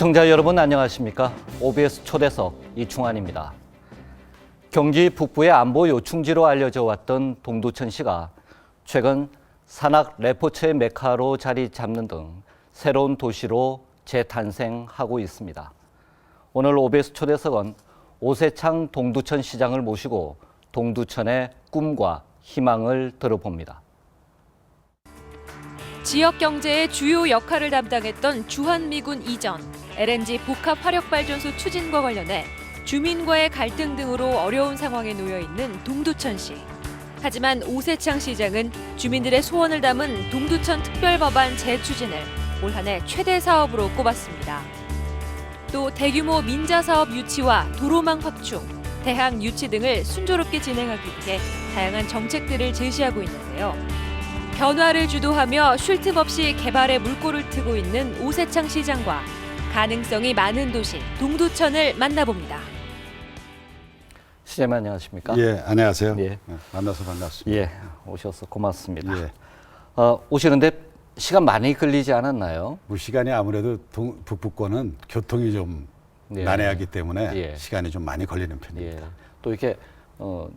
시청자 여러분 안녕하십니까? OBS 초대석 이충환입니다. 경기 북부의 안보 요충지로 알려져 왔던 동두천시가 최근 산악 레포츠의 메카로 자리 잡는 등 새로운 도시로 재탄생하고 있습니다. 오늘 OBS 초대석은 오세창 동두천 시장을 모시고 동두천의 꿈과 희망을 들어봅니다. 지역 경제의 주요 역할을 담당했던 주한미군 이전, LNG 복합 화력발전소 추진과 관련해 주민과의 갈등 등으로 어려운 상황에 놓여 있는 동두천시. 하지만 오세창 시장은 주민들의 소원을 담은 동두천 특별법안 재추진을 올 한 해 최대 사업으로 꼽았습니다. 또 대규모 민자 사업 유치와 도로망 확충, 대항 유치 등을 순조롭게 진행하기 위해 다양한 정책들을 제시하고 있는데요. 변화를 주도하며 쉴 틈 없이 개발에 물꼬를 트고 있는 오세창 시장과 가능성이 많은 도시 동두천을 만나봅니다. 시장님 안녕하십니까? 예, 안녕하세요. 예. 만나서 반갑습니다. 예, 오셔서 고맙습니다. 예. 오시는데 시간 많이 걸리지 않았나요? 뭐 시간이 아무래도 북부권은 교통이 좀 예. 난해하기 때문에 예. 시간이 좀 많이 걸리는 편입니다. 예. 또 이렇게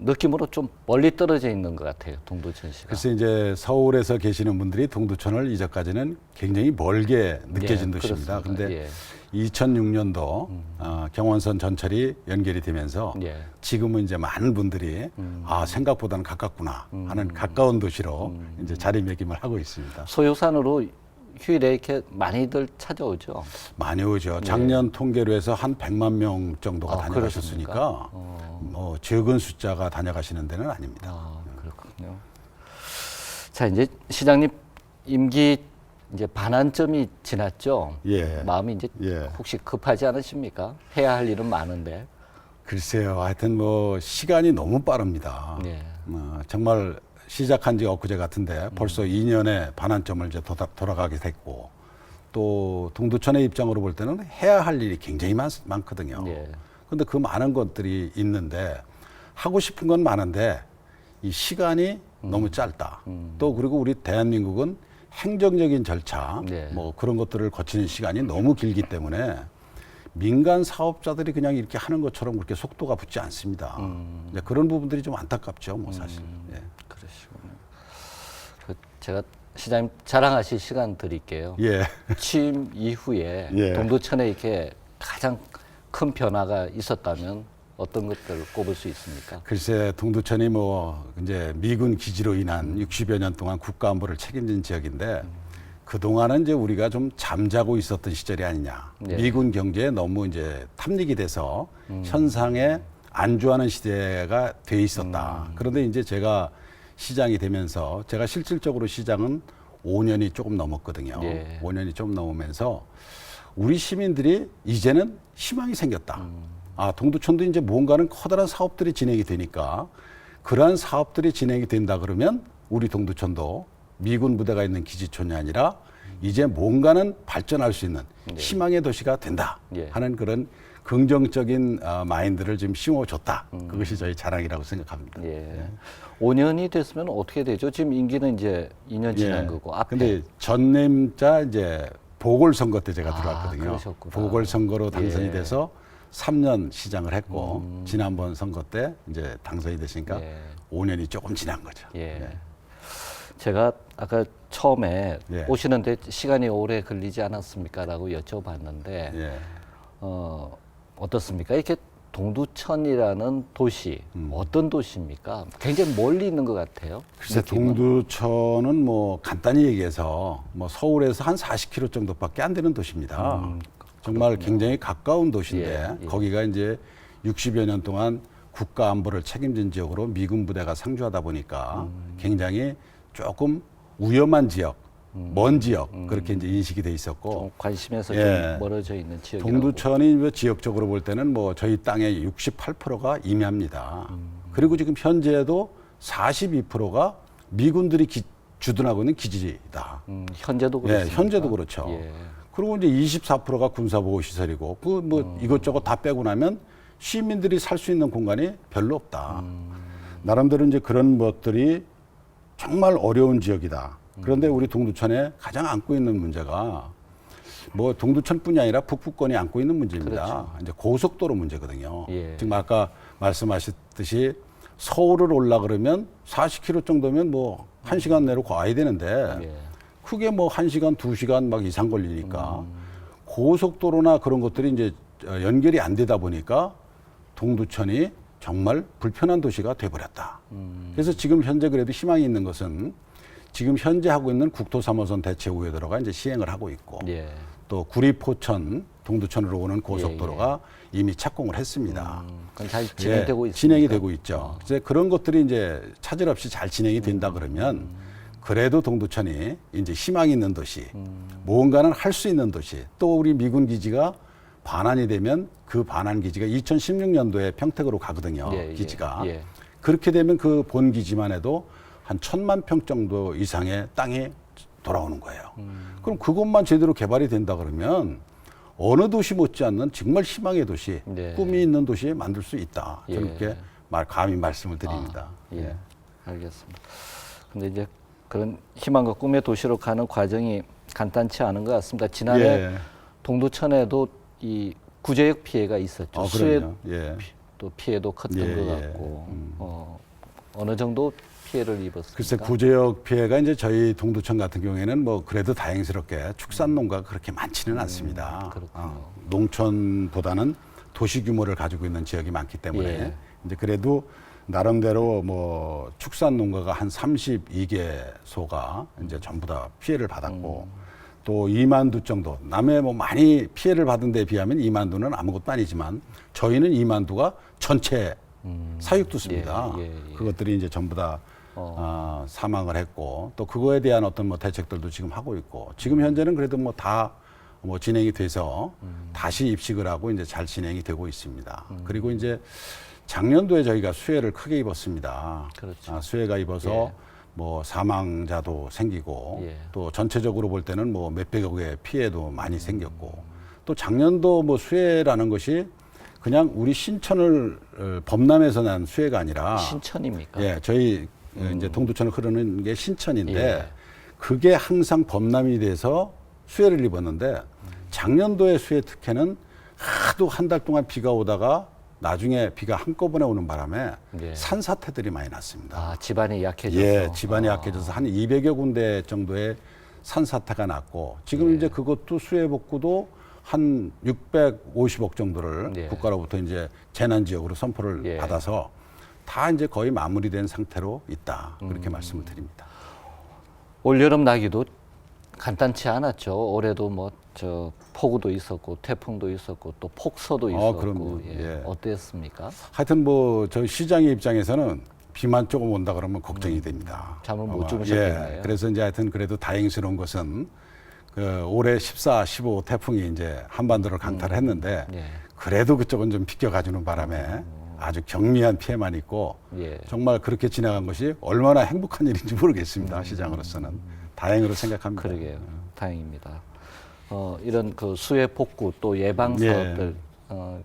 느낌으로 좀 멀리 떨어져 있는 것 같아요, 동두천시가. 그래서 이제 서울에서 계시는 분들이 동두천을 이전까지는 굉장히 멀게 느껴진 예, 도시입니다. 그렇습니다. 그런데 예. 2006년도 경원선 전철이 연결이 되면서 예. 지금은 이제 많은 분들이 아 생각보다는 가깝구나 하는 가까운 도시로 이제 자리매김을 하고 있습니다. 소요산으로 휴일에 이렇게 많이들 찾아오죠. 많이 오죠. 작년 통계로 해서 한 100만 명 정도가 다녀가셨으니까 그렇습니까? 뭐 적은 숫자가 다녀가시는 데는 아닙니다. 그렇군요. 자, 이제 시장님 임기 이제 반환점이 지났죠. 예. 마음이 이제 예. 혹시 급하지 않으십니까? 해야 할 일은 많은데. 글쎄요. 하여튼 뭐 시간이 너무 빠릅니다. 예. 정말 시작한 지 엊그제 같은데 벌써 2년의 반환점을 이제 돌아가게 됐고 또 동두천의 입장으로 볼 때는 해야 할 일이 굉장히 많거든요. 예. 그런데 그 많은 것들이 있는데 하고 싶은 건 많은데 이 시간이 너무 짧다. 또 그리고 우리 대한민국은 행정적인 절차 네. 뭐 그런 것들을 거치는 시간이 너무 길기 때문에 민간 사업자들이 그냥 이렇게 하는 것처럼 그렇게 속도가 붙지 않습니다. 이제 그런 부분들이 좀 안타깝죠, 뭐 사실. 예. 그러시군요. 제가 시장님 자랑하실 시간 드릴게요. 예. 취임 이후에 예. 동두천에 이렇게 가장 큰 변화가 있었다면 어떤 것들을 꼽을 수 있습니까? 글쎄, 동두천이 뭐 이제 미군 기지로 인한 60여 년 동안 국가 안보를 책임진 지역인데 그동안은 이제 우리가 좀 잠자고 있었던 시절이 아니냐. 네. 미군 경제에 너무 이제 탐닉이 돼서 현상에 안주하는 시대가 돼 있었다. 그런데 이제 제가 시장이 되면서 제가 실질적으로 시장은 5년이 조금 넘었거든요. 예. 5년이 좀 넘으면서 우리 시민들이 이제는 희망이 생겼다. 아, 동두천도 이제 뭔가는 커다란 사업들이 진행이 되니까 그러한 사업들이 진행이 된다 그러면 우리 동두천도 미군 부대가 있는 기지촌이 아니라 이제 뭔가는 발전할 수 있는 희망의 도시가 된다 예. 하는 그런 긍정적인 마인드를 지금 심어줬다. 그것이 저희 자랑이라고 생각합니다. 예. 5년이 됐으면 어떻게 되죠? 지금 임기는 이제 2년 지난 거고 앞에. 근데 전임자 이제 보궐선거 때 제가 들어왔거든요. 그러셨구나. 보궐선거로 당선이 예. 돼서 3년 시장을 했고 지난번 선거 때 이제 당선이 됐으니까 예. 5년이 조금 지난 거죠. 예. 네. 제가 아까 처음에 예. 오시는데 시간이 오래 걸리지 않았습니까? 라고 여쭤봤는데 예. 어떻습니까? 이렇게 동두천이라는 도시 어떤 도시입니까? 굉장히 멀리 있는 것 같아요. 글쎄 느낌은. 동두천은 뭐 간단히 얘기해서 뭐 서울에서 한 40km 정도밖에 안 되는 도시입니다. 정말 굉장히 가까운 도시인데 예. 거기가 이제 60여 년 동안 국가 안보를 책임진 지역으로 미군 부대가 상주하다 보니까 굉장히 조금 위험한 지역, 먼 지역 그렇게 이제 인식이 돼 있었고 좀 관심에서 예. 좀 멀어져 있는 지역이라고. 동두천이 뭐 지역적으로 볼 때는 뭐 저희 땅의 68%가 임야입니다. 그리고 지금 현재도 42%가 미군들이 주둔하고 있는 기지다. 현재도 예, 그렇습니까? 현재도 그렇죠. 예. 그리고 이제 24%가 군사보호시설이고 그 뭐 이것저것 다 빼고 나면 시민들이 살 수 있는 공간이 별로 없다. 나름대로 이제 그런 것들이 정말 어려운 지역이다. 그런데 우리 동두천에 가장 안고 있는 문제가 뭐 동두천뿐이 아니라 북부권이 안고 있는 문제입니다. 그렇죠. 이제 고속도로 문제거든요. 예. 지금 아까 말씀하셨듯이 서울을 올라 그러면 40km 정도면 뭐 1시간 내로 가야 되는데 예. 크게 뭐 1시간, 2시간 막 이상 걸리니까 고속도로나 그런 것들이 이제 연결이 안 되다 보니까 동두천이 정말 불편한 도시가 돼버렸다. 그래서 지금 현재 그래도 희망이 있는 것은 지금 현재 하고 있는 국토 3호선 대체 우회도로가 이제 시행을 하고 있고 예. 또 구리 포천 동두천으로 오는 고속도로가 이미 착공을 했습니다. 그건 잘 진행되고 예, 있습니다. 진행이 되고 있죠. 이제 그런 것들이 이제 차질 없이 잘 진행이 된다 그러면 그래도 동두천이 이제 희망이 있는 도시, 무언가는 할 수 있는 도시, 또 우리 미군 기지가 반환이 되면 그 반환 기지가 2016년도에 평택으로 가거든요. 예, 예, 기지가. 예. 그렇게 되면 그 본 기지만 해도 한 1,000만 평 정도 이상의 땅이 돌아오는 거예요. 그럼 그것만 제대로 개발이 된다 그러면 어느 도시 못지않는 정말 희망의 도시, 네. 꿈이 있는 도시에 만들 수 있다. 저는 예. 그렇게 감히 말씀을 드립니다. 예. 알겠습니다. 근데 이제 그런 희망과 꿈의 도시로 가는 과정이 간단치 않은 것 같습니다. 지난해 예. 동두천에도 이 구제역 피해가 있었죠. 그럼요. 예. 또 피해도 컸던 예, 것 예. 같고 어느 정도 피해를 입었습니까? 글쎄 구제역 피해가 이제 저희 동두천 같은 경우에는 뭐 그래도 다행스럽게 축산 농가가 그렇게 많지는 않습니다. 그렇군요. 농촌보다는 도시 규모를 가지고 있는 지역이 많기 때문에 예. 이제 그래도 나름대로 뭐 축산 농가가 한 32개소가 이제 전부 다 피해를 받았고 또 2만 두 정도 남해 뭐 많이 피해를 받은 데에 비하면 2만 두는 아무것도 아니지만 저희는 2만 두가 전체 사육두수입니다. 예, 예, 예. 그것들이 이제 전부 다 사망을 했고 또 그거에 대한 어떤 뭐 대책들도 지금 하고 있고 지금 현재는 그래도 뭐 다 뭐 진행이 돼서 다시 입식을 하고 이제 잘 진행이 되고 있습니다. 그리고 이제 작년도에 저희가 수해를 크게 입었습니다. 그렇죠. 수해가 입어서 예. 뭐 사망자도 생기고 예. 또 전체적으로 볼 때는 뭐 몇백억의 피해도 많이 생겼고 또 작년도 뭐 수해라는 것이 그냥 우리 신천을 범람해서 난 수해가 아니라 신천입니까? 예, 저희 이제 동두천을 흐르는 게 신천인데 예. 그게 항상 범람이 돼서 수해를 입었는데 작년도의 수해 특혜는 하도 한 달 동안 비가 오다가 나중에 비가 한꺼번에 오는 바람에 예. 산사태들이 많이 났습니다. 아, 집안이 약해져서. 예, 집안이 약해져서 한 200여 군데 정도의 산사태가 났고 지금 예. 이제 그것도 수해 복구도 한 650억 정도를 예. 국가로부터 이제 재난 지역으로 선포를 예. 받아서 다 이제 거의 마무리된 상태로 있다. 그렇게 말씀을 드립니다. 올여름 나기도 간단치 않았죠. 올해도 뭐 저 폭우도 있었고 태풍도 있었고 또 폭서도 있었고 그럼요. 예. 예. 어땠습니까? 하여튼 뭐 저 시장의 입장에서는 비만 조금 온다 그러면 걱정이 됩니다. 잠을 못 아마, 주무셨겠네요. 예, 그래서 이제 하여튼 그래도 다행스러운 것은 그 올해 14, 15 태풍이 이제 한반도를 강타를 했는데 예. 그래도 그쪽은 좀 비껴가주는 바람에 아주 경미한 피해만 있고 예. 정말 그렇게 지나간 것이 얼마나 행복한 일인지 모르겠습니다. 시장으로서는 다행으로 생각합니다. 그러게요. 다행입니다. 이런 그 수해 복구 또 예방 예. 사업들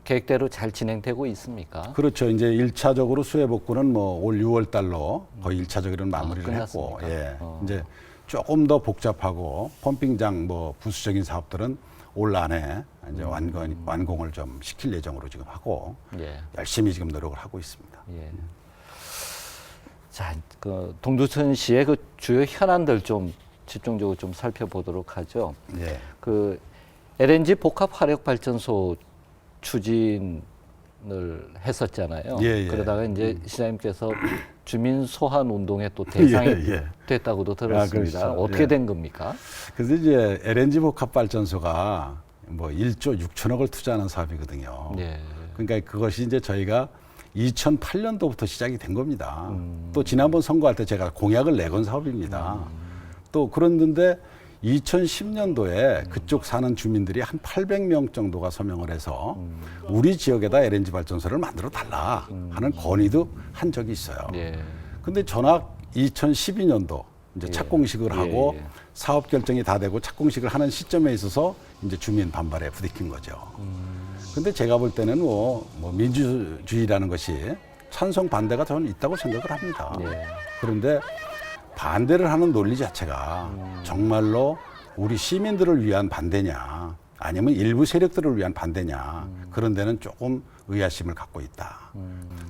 계획대로 잘 진행되고 있습니까? 그렇죠. 이제 1차적으로 수해 복구는 뭐 올 6월 달로 거의 1차적으로는 마무리를 했고, 끝났습니까? 예. 이제 조금 더 복잡하고 펌핑장 뭐 부수적인 사업들은 올 안에 이제 완공을 좀 시킬 예정으로 지금 하고 예. 열심히 지금 노력을 하고 있습니다. 예. 자, 그 동두천시의 그 주요 현안들 좀 집중적으로 좀 살펴보도록 하죠. 예. 그 LNG 복합 화력 발전소 추진을 했었잖아요. 예, 예. 그러다가 이제 시장님께서 주민 소환 운동에 또 대상이 예, 예. 됐다고도 들었습니다. 그렇죠. 어떻게 예. 된 겁니까? 그래서 이제 LNG 복합 발전소가 뭐 1조 6천억을 투자하는 사업이거든요. 예. 그러니까 그것이 이제 저희가 2008년도부터 시작이 된 겁니다. 또 지난번 선거할 때 제가 공약을 내건 사업입니다. 또 그랬는데 2010년도에 그쪽 사는 주민들이 한 800명 정도가 서명을 해서 우리 지역에다 LNG 발전소를 만들어 달라 하는 건의도 한 적이 있어요. 예. 근데 전학 2012년도 이제 예. 착공식을 예, 하고 예. 사업 결정이 다 되고 착공식을 하는 시점에 있어서 이제 주민 반발에 부딪힌 거죠. 근데 제가 볼 때는 뭐 민주주의라는 것이 찬성 반대가 저는 있다고 생각을 합니다. 예. 그런데 반대를 하는 논리 자체가 정말로 우리 시민들을 위한 반대냐 아니면 일부 세력들을 위한 반대냐 그런 데는 조금 의아심을 갖고 있다.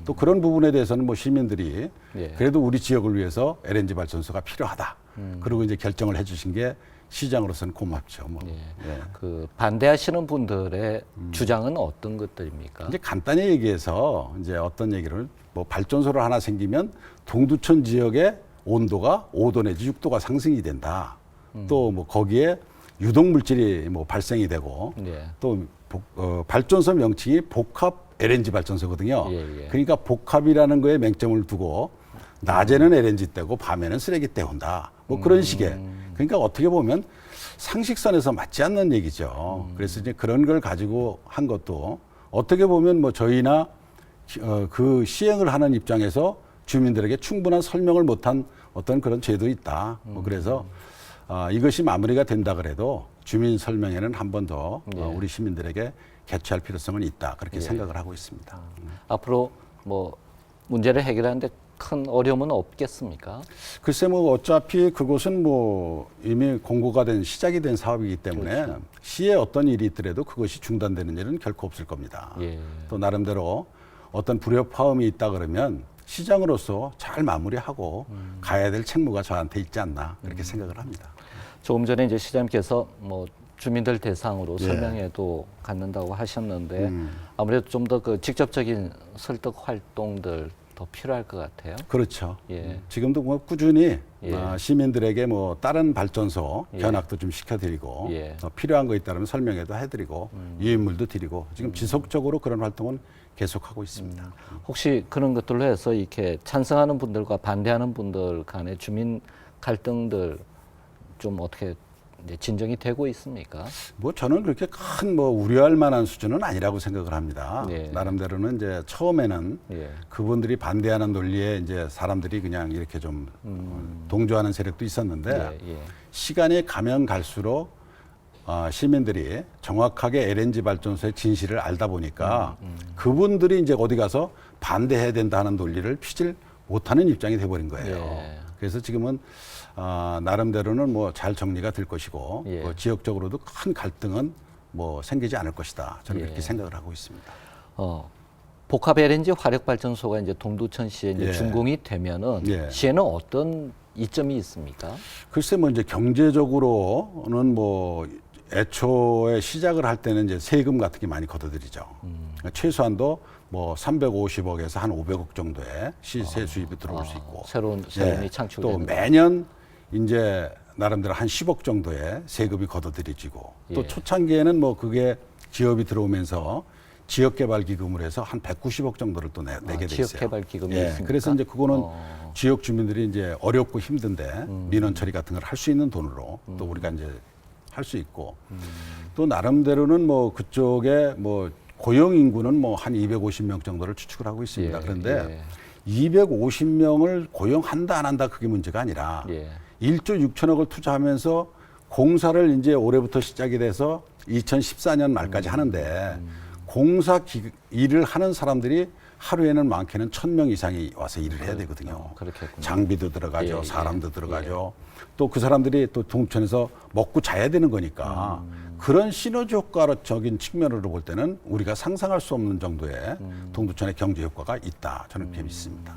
또 그런 부분에 대해서는 뭐 시민들이 예. 그래도 우리 지역을 위해서 LNG 발전소가 필요하다. 그리고 이제 결정을 해주신 게 시장으로서는 고맙죠. 뭐. 예. 예. 그 반대하시는 분들의 주장은 어떤 것들입니까? 이제 간단히 얘기해서 이제 어떤 얘기를 뭐 발전소를 하나 생기면 동두천 지역의 온도가 5도 내지 6도가 상승이 된다. 또 뭐 거기에 유독 물질이 뭐 발생이 되고 예. 또 발전소 명칭이 복합 LNG 발전소거든요. 예, 예. 그러니까 복합이라는 거에 맹점을 두고 낮에는 LNG 떼고 밤에는 쓰레기 떼온다. 뭐 그런 식의. 그러니까 어떻게 보면 상식선에서 맞지 않는 얘기죠. 그래서 이제 그런 걸 가지고 한 것도 어떻게 보면 뭐 저희나 그 시행을 하는 입장에서 주민들에게 충분한 설명을 못한 어떤 그런 죄도 있다. 뭐 그래서 이것이 마무리가 된다 그래도 주민 설명회는 한 번 더 예. 우리 시민들에게 개최할 필요성은 있다. 그렇게 예. 생각을 하고 있습니다. 앞으로 뭐 문제를 해결하는데 큰 어려움은 없겠습니까? 글쎄 뭐 어차피 그곳은 뭐 이미 공고가 된 시작이 된 사업이기 때문에 그렇죠. 시에 어떤 일이 있더라도 그것이 중단되는 일은 결코 없을 겁니다. 예. 또 나름대로 어떤 불협화음이 있다 그러면 시장으로서 잘 마무리하고 가야 될 책무가 저한테 있지 않나 그렇게 생각을 합니다. 조금 전에 이제 시장님께서 뭐 주민들 대상으로 예. 설명회도 갖는다고 하셨는데 아무래도 좀 더 그 직접적인 설득 활동들 더 필요할 것 같아요. 그렇죠. 예. 지금도 뭐 꾸준히 예. 시민들에게 뭐 다른 발전소 예. 견학도 좀 시켜드리고 예. 필요한 거 있다면 설명회도 해드리고 유인물도 드리고 지금 지속적으로 그런 활동은 계속하고 있습니다. 혹시 그런 것들로 해서 이렇게 찬성하는 분들과 반대하는 분들 간의 주민 갈등들 좀 어떻게 이제 진정이 되고 있습니까? 뭐 저는 그렇게 큰 뭐 우려할 만한 수준은 아니라고 생각을 합니다. 예. 나름대로는 이제 처음에는 예. 그분들이 반대하는 논리에 이제 사람들이 그냥 이렇게 좀 동조하는 세력도 있었는데 예, 예. 시간이 가면 갈수록 시민들이 정확하게 LNG 발전소의 진실을 알다 보니까 그분들이 이제 어디 가서 반대해야 된다 하는 논리를 피질 못하는 입장이 돼버린 거예요. 예. 그래서 지금은 나름대로는 뭐 잘 정리가 될 것이고 예. 뭐 지역적으로도 큰 갈등은 뭐 생기지 않을 것이다. 저는 예. 그렇게 생각을 하고 있습니다. 복합 LNG 화력 발전소가 이제 동두천시에 이제 예. 준공이 되면은 예. 시에는 어떤 이점이 있습니까? 글쎄 뭐 이제 경제적으로는 뭐 애초에 시작을 할 때는 이제 세금 같은 게 많이 걷어들이죠. 그러니까 최소한도 뭐 350억에서 한 500억 정도의 시세 수입이 들어올 수 있고 새로운 세금이 예, 창출되는 또 매년 이제 나름대로 한 10억 정도의 세금이 걷어들여지고 또 예. 초창기에는 뭐 그게 기업이 들어오면서 지역개발기금을 해서 한 190억 정도를 또 내게 돼 있어요. 지역개발기금이 예, 있습니까? 그래서 이제 그거는 지역 주민들이 이제 어렵고 힘든데 민원 처리 같은 걸 할 수 있는 돈으로 또 우리가 이제 할 수 있고 또 나름대로는 뭐 그쪽에 뭐 고용 인구는 뭐 한 250명 정도를 추측을 하고 있습니다. 예, 그런데 250명을 고용한다 안 한다 그게 문제가 아니라 예. 1조 6천억을 투자하면서 공사를 이제 올해부터 시작이 돼서 2014년 말까지 하는데 공사 일을 하는 사람들이 하루에는 많게는 1,000명 이상이 와서 일을 해야 되거든요. 그렇겠군요. 장비도 들어가죠. 예, 사람도 예, 들어가죠. 또 그 사람들이 또 동천에서 먹고 자야 되는 거니까 그런 시너지 효과적인 측면으로 볼 때는 우리가 상상할 수 없는 정도의 동두천의 경제 효과가 있다. 저는 그렇게 믿습니다.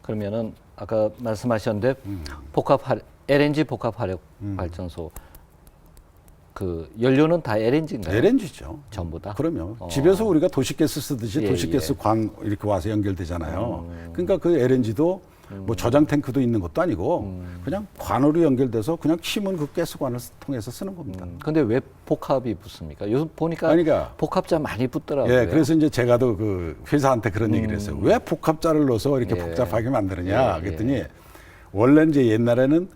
그러면은 아까 말씀하셨는데 LNG 복합 화력 발전소 그 연료는 다 LNG인가요? LNG죠. 전부 다? 그럼요. 집에서 우리가 도시가스 쓰듯이 예, 도시가스 예. 관 이렇게 와서 연결되잖아요. 그러니까 그 LNG도 뭐 저장 탱크도 있는 것도 아니고 그냥 관으로 연결돼서 그냥 키면 그 가스관을 통해서 쓰는 겁니다. 근데 왜 복합이 붙습니까? 요즘 보니까 그러니까 복합자 많이 붙더라고요. 예, 그래서 이제 제가도 그 회사한테 그런 얘기를 했어요. 왜 복합자를 넣어서 이렇게 예. 복잡하게 만드느냐. 예, 그랬더니 원래 이제 옛날에는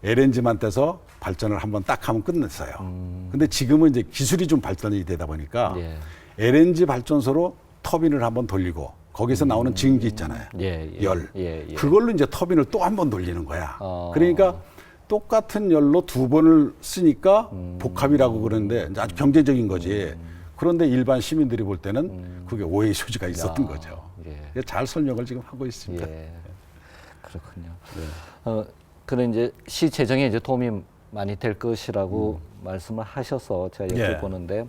LNG만 떼서 발전을 한번 딱 하면 끝냈어요. 근데 지금은 이제 기술이 좀 발전이 되다 보니까 예. LNG 발전소로 터빈을 한번 돌리고 거기서 나오는 증기 있잖아요. 예, 예. 열. 예, 예. 그걸로 이제 터빈을 또 한 번 돌리는 거야. 어. 그러니까 똑같은 열로 두 번을 쓰니까 복합이라고 그러는데 이제 아주 경제적인 거지. 그런데 일반 시민들이 볼 때는 그게 오해의 소지가 있었던 거죠. 예. 잘 설명을 지금 하고 있습니다. 예. 그렇군요. 그런 이제 시 재정에 이제 도움이 많이 될 것이라고 말씀을 하셔서 제가 예. 여쭤보는데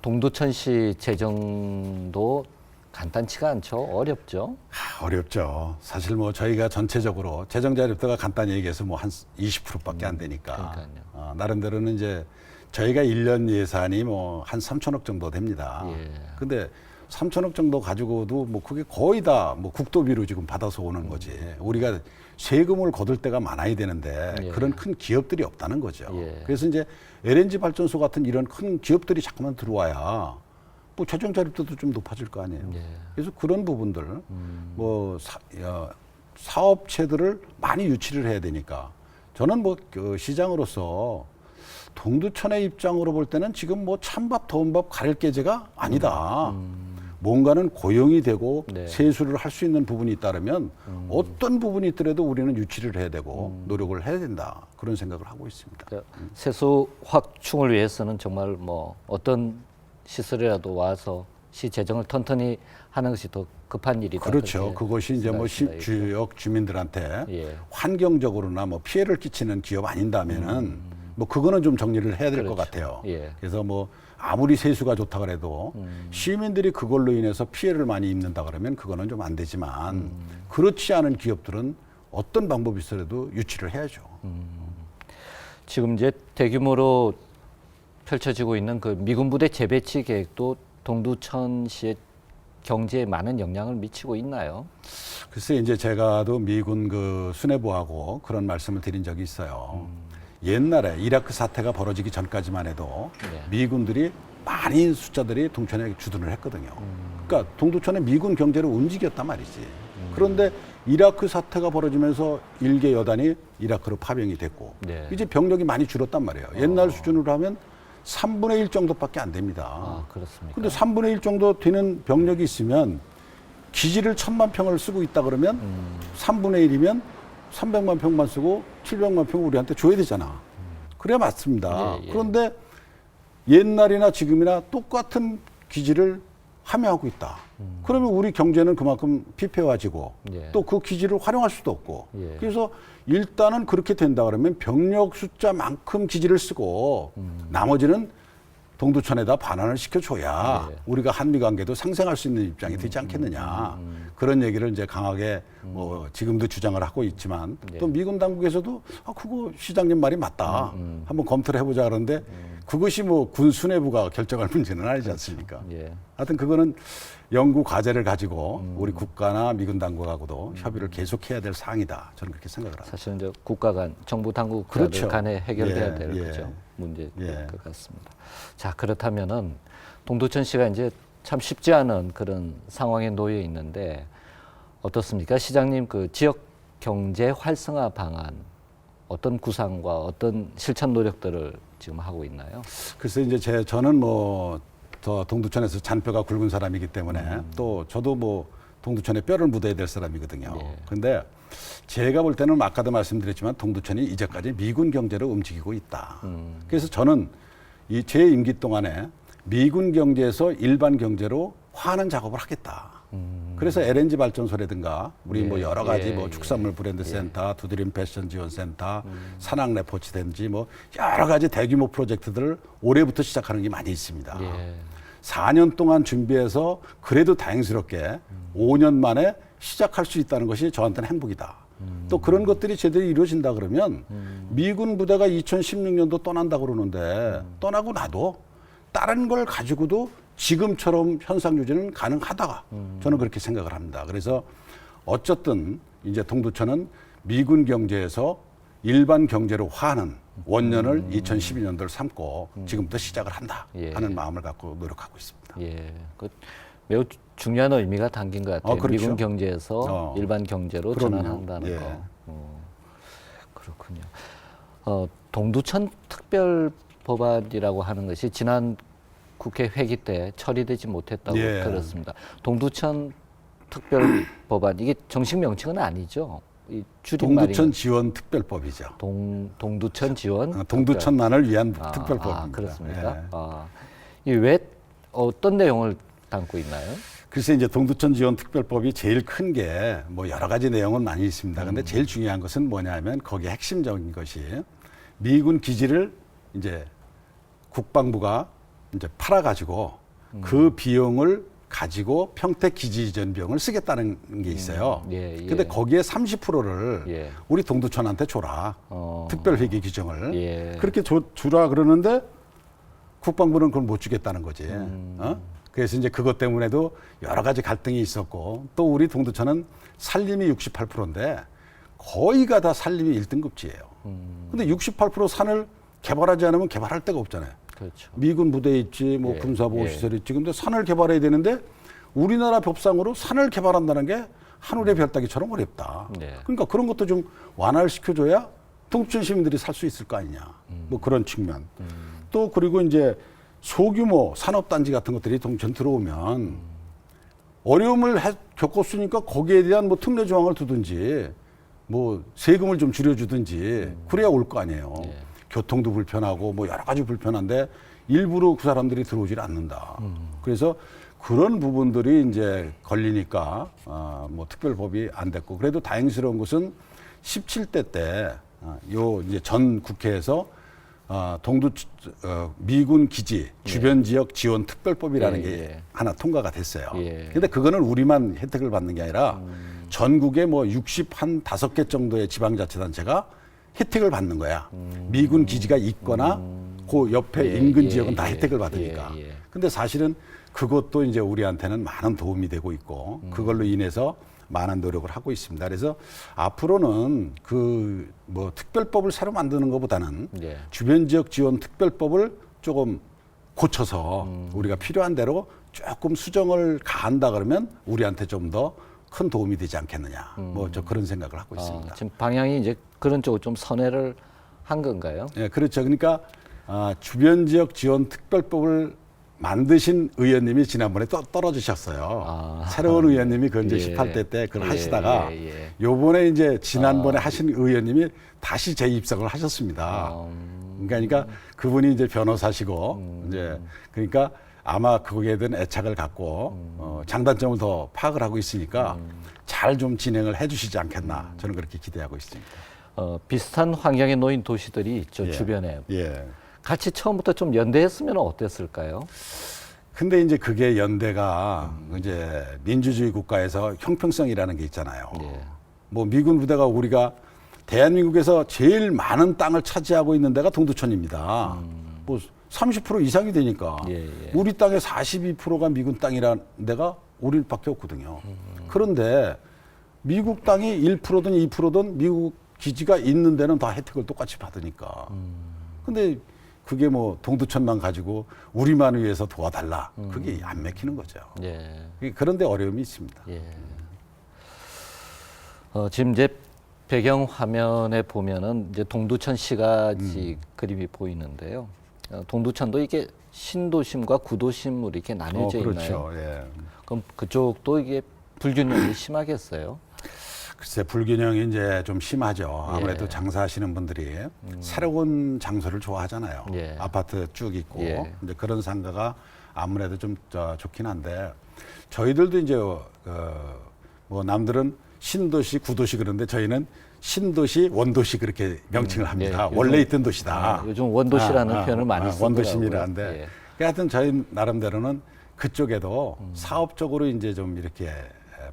동두천시 재정도 간단치가 않죠. 어렵죠. 어렵죠. 사실 뭐 저희가 전체적으로 재정 자립도가 간단히 얘기해서 뭐 한 20%밖에 안 되니까 그러니까요. 나름대로는 이제 저희가 1년 예산이 뭐 한 3천억 정도 됩니다. 예. 근데 3천억 정도 가지고도 뭐 그게 거의 다 뭐 국도비로 지금 받아서 오는 거지. 우리가 세금을 거둘 때가 많아야 되는데 예. 그런 큰 기업들이 없다는 거죠. 예. 그래서 이제 LNG 발전소 같은 이런 큰 기업들이 자꾸만 들어와야 뭐 재정 자립도도 좀 높아질 거 아니에요. 예. 그래서 그런 부분들 뭐 사업체들을 많이 유치를 해야 되니까 저는 뭐 그 시장으로서 동두천의 입장으로 볼 때는 지금 뭐 찬밥 더운 밥 가릴 계제가 아니다. 뭔가는 고용이 되고 네. 세수를 할 수 있는 부분이 있다면 어떤 부분이 있더라도 우리는 유치를 해야 되고 노력을 해야 된다. 그런 생각을 하고 있습니다. 그러니까 세수 확충을 위해서는 정말 뭐 어떤 시설이라도 와서 시 재정을 튼튼히 하는 것이 더 급한 일이다. 그렇죠. 그것이 이제 뭐 생각하신다, 지역 주민들한테 예. 환경적으로나 뭐 피해를 끼치는 기업 아닌다면은 뭐 그거는 좀 정리를 해야 될 것 그렇죠. 같아요. 예. 그래서 뭐 아무리 세수가 좋다 그래도 시민들이 그걸로 인해서 피해를 많이 입는다 그러면 그거는 좀 안 되지만 그렇지 않은 기업들은 어떤 방법이 있어도 유치를 해야죠. 지금 이제 대규모로 펼쳐지고 있는 그 미군 부대 재배치 계획도 동두천시의 경제에 많은 영향을 미치고 있나요? 글쎄 이제 제가도 미군 그 수뇌부하고 그런 말씀을 드린 적이 있어요. 옛날에 이라크 사태가 벌어지기 전까지만 해도 네. 미군들이 많은 숫자들이 동천에 주둔을 했거든요. 그러니까 동두천의 미군 경제를 움직였단 말이지. 그런데 이라크 사태가 벌어지면서 일개 여단이 이라크로 파병이 됐고 네. 이제 병력이 많이 줄었단 말이에요. 옛날 수준으로 하면 3분의 1 정도밖에 안 됩니다. 아, 그렇습니까? 근데 3분의 1 정도 되는 병력이 있으면 기지를 1000만 평을 쓰고 있다 그러면 3분의 1이면 300만 평만 쓰고 700만 평을 우리한테 줘야 되잖아. 그래야 맞습니다. 예, 예. 그런데 옛날이나 지금이나 똑같은 기지를 함유하고 있다. 그러면 우리 경제는 그만큼 피폐해지고 예. 또 그 기지를 활용할 수도 없고 예. 그래서 일단은 그렇게 된다 그러면 병력 숫자만큼 기지를 쓰고 나머지는 동두천에다 반환을 시켜줘야 예. 우리가 한미 관계도 상생할 수 있는 입장이 되지 않겠느냐. 그런 얘기를 이제 강하게 뭐 지금도 주장을 하고 있지만 예. 또 미군 당국에서도 그거 시장님 말이 맞다. 한번 검토를 해보자 그러는데 그것이 뭐 군 수뇌부가 결정할 문제는 아니지 않습니까? 예. 하여튼 그거는 연구 과제를 가지고 우리 국가나 미군 당국하고도 협의를 계속해야 될 사항이다. 저는 그렇게 생각을 합니다. 사실은 이제 국가 간, 정부 당국자들 그렇죠. 간에 해결돼야 예, 될 예. 그죠? 문제일 예. 것 같습니다. 자, 그렇다면은 동두천시가 이제 참 쉽지 않은 그런 상황에 놓여 있는데 어떻습니까? 시장님 그 지역 경제 활성화 방안 어떤 구상과 어떤 실천 노력들을 지금 하고 있나요? 글쎄 이제 저는 뭐 더 동두천에서 잔뼈가 굵은 사람이기 때문에 또 저도 뭐 동두천에 뼈를 묻어야 될 사람이거든요. 예. 근데 제가 볼 때는 아까도 말씀드렸지만 동두천이 이제까지 미군 경제로 움직이고 있다. 그래서 저는 이 제 임기 동안에 미군 경제에서 일반 경제로 화하는 작업을 하겠다. 그래서 LNG 발전소라든가 우리 예, 뭐 여러 가지 예, 뭐 축산물 브랜드 센터, 두드림 패션 지원 센터, 산악 레포츠든지 뭐 여러 가지 대규모 프로젝트들을 올해부터 시작하는 게 많이 있습니다. 예. 4년 동안 준비해서 그래도 다행스럽게 5년 만에 시작할 수 있다는 것이 저한테는 행복이다. 또 그런 것들이 제대로 이루어진다 그러면 미군 부대가 2016년도 떠난다 그러는데 떠나고 나도 다른 걸 가지고도 지금처럼 현상 유지는 가능하다. 저는 그렇게 생각을 합니다. 그래서 어쨌든 이제 동두천은 미군 경제에서 일반 경제로 화하는 원년을 2012년도를 삼고 지금부터 시작을 한다 예. 하는 마음을 갖고 노력하고 있습니다. 예, 그 매우 중요한 의미가 담긴 것 같아요. 그렇죠. 미군 경제에서 일반 경제로 그럼요. 전환한다는 예. 거. 그렇군요. 동두천 특별법안이라고 하는 것이 지난 국회 회기 때 처리되지 못했다고 예. 들었습니다. 동두천 특별법안 이게 정식 명칭은 아니죠? 이 줄임말이 동두천 지원 특별법이죠. 동두천 지원 동두천만을 위한 특별법입니다. 그렇습니까? 예. 이 왜 어떤 내용을 담고 있나요? 글쎄 이제 동두천 지원 특별법이 제일 큰 게 뭐 여러 가지 내용은 많이 있습니다. 근데 제일 중요한 것은 뭐냐면 거기에 핵심적인 것이 미군 기지를 이제 국방부가 이제 팔아가지고 그 비용을 가지고 평택 기지 이전 비용을 쓰겠다는 게 있어요. 근데 거기에 30%를 예. 우리 동두천한테 줘라. 특별회계 규정을. 예. 그렇게 주라 그러는데 국방부는 그걸 못 주겠다는 거지. 그래서 이제 그것 때문에도 여러 가지 갈등이 있었고 또 우리 동두천은 산림이 68%인데 거의가 다 산림이 1등급지예요. 근데 68% 산을 개발하지 않으면 개발할 데가 없잖아요. 그렇죠. 미군 부대 있지, 뭐 예, 군사보호시설 있지. 근데 산을 개발해야 되는데 우리나라 법상으로 산을 개발한다는 게 하늘의 별 따기처럼 어렵다. 네. 그러니까 그런 것도 좀 완화를 시켜줘야 동두천 시민들이 살 수 있을 거 아니냐. 뭐 그런 측면. 또 그리고 이제 소규모 산업단지 같은 것들이 동두천 들어오면 어려움을 겪었으니까 거기에 대한 뭐 특례 조항을 두든지 뭐 세금을 좀 줄여주든지 그래야 올 거 아니에요. 예. 교통도 불편하고 뭐 여러 가지 불편한데 일부러 그 사람들이 들어오질 않는다. 그래서 그런 부분들이 이제 걸리니까 뭐 특별법이 안 됐고 그래도 다행스러운 것은 17대 때 요 이제 전 국회에서 미군 기지 주변 지역 지원 특별법이라는 게 하나 통과가 됐어요. 근데 그거는 우리만 혜택을 받는 게 아니라 전국에 뭐 65개 정도의 지방자치단체가 혜택을 받는 거야. 미군 기지가 있거나 그 옆에 인근 지역은 다 혜택을 받으니까. 근데 사실은 그것도 이제 우리한테는 많은 도움이 되고 있고 그걸로 인해서 많은 노력을 하고 있습니다. 그래서 앞으로는 그 뭐 특별법을 새로 만드는 것보다는 주변 지역 지원 특별법을 조금 고쳐서 우리가 필요한 대로 조금 수정을 가한다 그러면 우리한테 좀 더 큰 도움이 되지 않겠느냐. 뭐 저 그런 생각을 하고 있습니다. 지금 방향이 이제 그런 쪽으로 좀 선회를 한 건가요? 예, 그렇죠. 그러니까 주변 지역 지원 특별법을 만드신 의원님이 지난번에 떨어지셨어요. 새로운 의원님이 그 이제 18대 때 그걸 하시다가 요번에 이제 지난번에 하신 의원님이 다시 재입석을 하셨습니다. 그러니까 그분이 이제 변호사시고 이제 그러니까 아마 거기에 대한 애착을 갖고 장단점을 더 파악을 하고 있으니까 잘 좀 진행을 해 주시지 않겠나 저는 그렇게 기대하고 있습니다. 비슷한 환경에 놓인 도시들이 있죠, 주변에. 같이 처음부터 좀 연대했으면 어땠을까요? 근데 이제 그게 연대가 이제 민주주의 국가에서 형평성이라는 게 있잖아요. 뭐 미군 부대가 우리가 대한민국에서 제일 많은 땅을 차지하고 있는 데가 동두천입니다. 뭐 30% 이상이 되니까 우리 땅의 42%가 미군 땅이라는 데가 우리밖에 없거든요. 그런데 미국 땅이 1%든 2%든 미국 기지가 있는 데는 다 혜택을 똑같이 받으니까. 근데 그게 뭐 동두천만 가지고 우리만 위해서 도와달라. 그게 안 맥히는 거죠. 그런데 어려움이 있습니다. 지금 이제 배경 화면에 보면은 이제 동두천 시가지 그림이 보이는데요. 동두천도 이게 신도심과 구도심으로 이렇게 나뉘어져 있나요? 그럼 그쪽도 이게 불균형이 심하겠어요? 글쎄 불균형이 이제 좀 심하죠. 아무래도 장사하시는 분들이 새로운 장소를 좋아하잖아요. 아파트 쭉 있고 이제 그런 상가가 아무래도 좀 좋긴 한데 저희들도 이제 뭐 남들은 신도시, 구도시 그런데 저희는 신도시, 원도시 그렇게 명칭을 합니다. 원래 있던 도시다. 요즘 원도시라는 표현을 많이 쓰더라고요. 원도심이라는데 하여튼 저희 나름대로는 그쪽에도 사업적으로 이제 좀 이렇게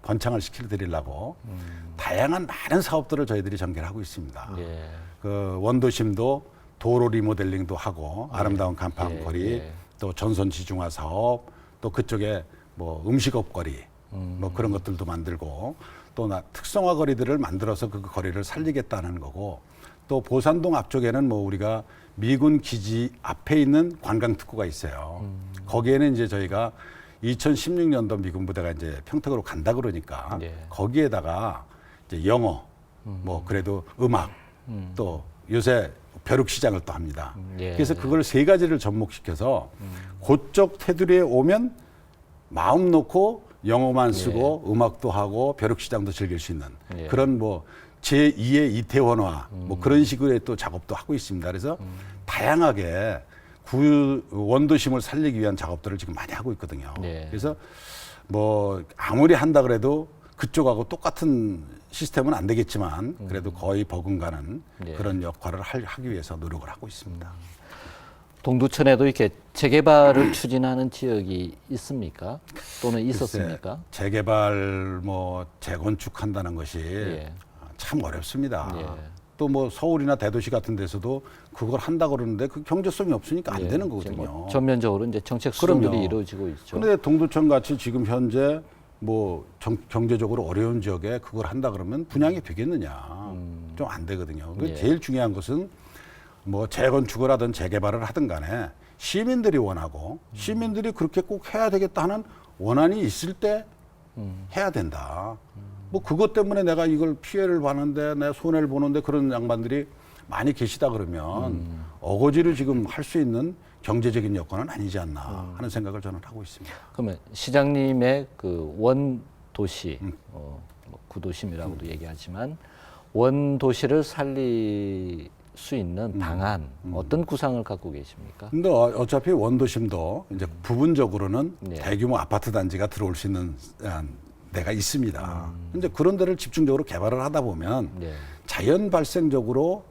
번창을 시켜드리려고 다양한 많은 사업들을 저희들이 전개를 하고 있습니다. 그 원도심도 도로 리모델링도 하고 아름다운 간판 거리, 또 전선 지중화 사업, 또 그쪽에 뭐 음식업 거리, 뭐 그런 것들도 만들고 또 특성화 거리들을 만들어서 그 거리를 살리겠다는 거고 또 보산동 앞쪽에는 뭐 우리가 미군 기지 앞에 있는 관광 특구가 있어요. 거기에는 이제 저희가 2016년도 미군 부대가 이제 평택으로 간다 그러니까 거기에다가 이제 영어, 뭐 그래도 음악, 또 요새 벼룩 시장을 또 합니다. 그래서 그걸 세 가지를 접목시켜서 그쪽 테두리에 오면 마음 놓고 영어만 쓰고 음악도 하고 벼룩 시장도 즐길 수 있는 그런 뭐 제2의 이태원화 뭐 그런 식의 또 작업도 하고 있습니다. 그래서 다양하게 원도심을 살리기 위한 작업들을 지금 많이 하고 있거든요. 그래서 뭐 아무리 한다 그래도 그쪽하고 똑같은 시스템은 안 되겠지만 그래도 거의 버금가는 예. 그런 역할을 하기 위해서 노력을 하고 있습니다. 동두천에도 이렇게 재개발을 추진하는 지역이 있습니까? 또는 있었습니까? 글쎄, 재개발 뭐 재건축한다는 것이 예. 참 어렵습니다. 예. 또 뭐 서울이나 대도시 같은 데서도 그걸 한다 그러는데 그 경제성이 없으니까 안 예, 되는 이제 거거든요. 뭐 전면적으로 이제 정책 수정들이 그럼요. 이루어지고 있죠. 그런데 동두천 같이 지금 현재 뭐 경제적으로 어려운 지역에 그걸 한다 그러면 분양이 되겠느냐? 좀 안 되거든요. 예. 제일 중요한 것은 뭐 재건축을 하든 재개발을 하든 간에 시민들이 원하고 시민들이 그렇게 꼭 해야 되겠다 하는 원한이 있을 때 해야 된다. 뭐 그것 때문에 내가 이걸 피해를 봤는데 내가 손해를 보는데 그런 양반들이 많이 계시다 그러면 어거지로 지금 할 수 있는 경제적인 여건은 아니지 않나 하는 생각을 저는 하고 있습니다. 그러면 시장님의 그 원도시, 뭐 구도심이라고도 얘기하지만 원도시를 살릴 수 있는 방안 어떤 구상을 갖고 계십니까? 근데 어차피 원도심도 이제 부분적으로는 네. 대규모 아파트 단지가 들어올 수 있는 데가 있습니다. 근데 그런 데를 집중적으로 개발을 하다 보면 네. 자연 발생적으로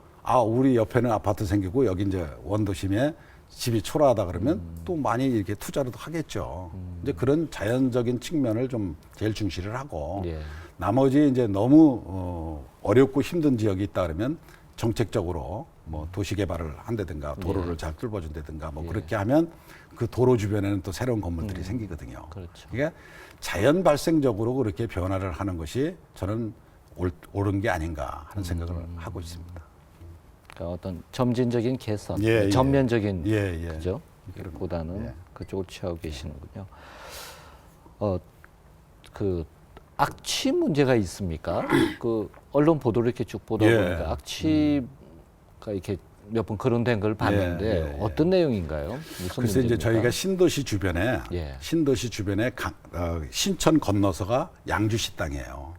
우리 옆에는 아파트 생기고 여기 이제 원도심에 집이 초라하다 그러면 또 많이 이렇게 투자를 하겠죠. 이제 그런 자연적인 측면을 좀 제일 중시를 하고 예. 나머지 이제 너무 어렵고 힘든 지역이 있다 그러면 정책적으로 뭐 도시 개발을 한다든가 도로를 예. 잘 뚫어준다든가 뭐 예. 그렇게 하면 그 도로 주변에는 또 새로운 건물들이 생기거든요. 그렇죠. 이게 자연 발생적으로 그렇게 변화를 하는 것이 저는 옳은 게 아닌가 하는 생각을 하고 있습니다. 그러니까 어떤 점진적인 개선, 예, 예. 전면적인 예, 예. 그죠? 보다는 예. 그쪽을 취하고 계시는군요. 그 악취 문제가 있습니까? 그 언론 보도를 이렇게 쭉 보다 예. 보니까 악취가 이렇게 몇 번 거론된 걸 봤는데 예, 예, 예. 어떤 내용인가요? 무슨 글쎄 이제 문제입니까? 저희가 신도시 주변에 예. 신천 건너서가 양주시 땅이에요.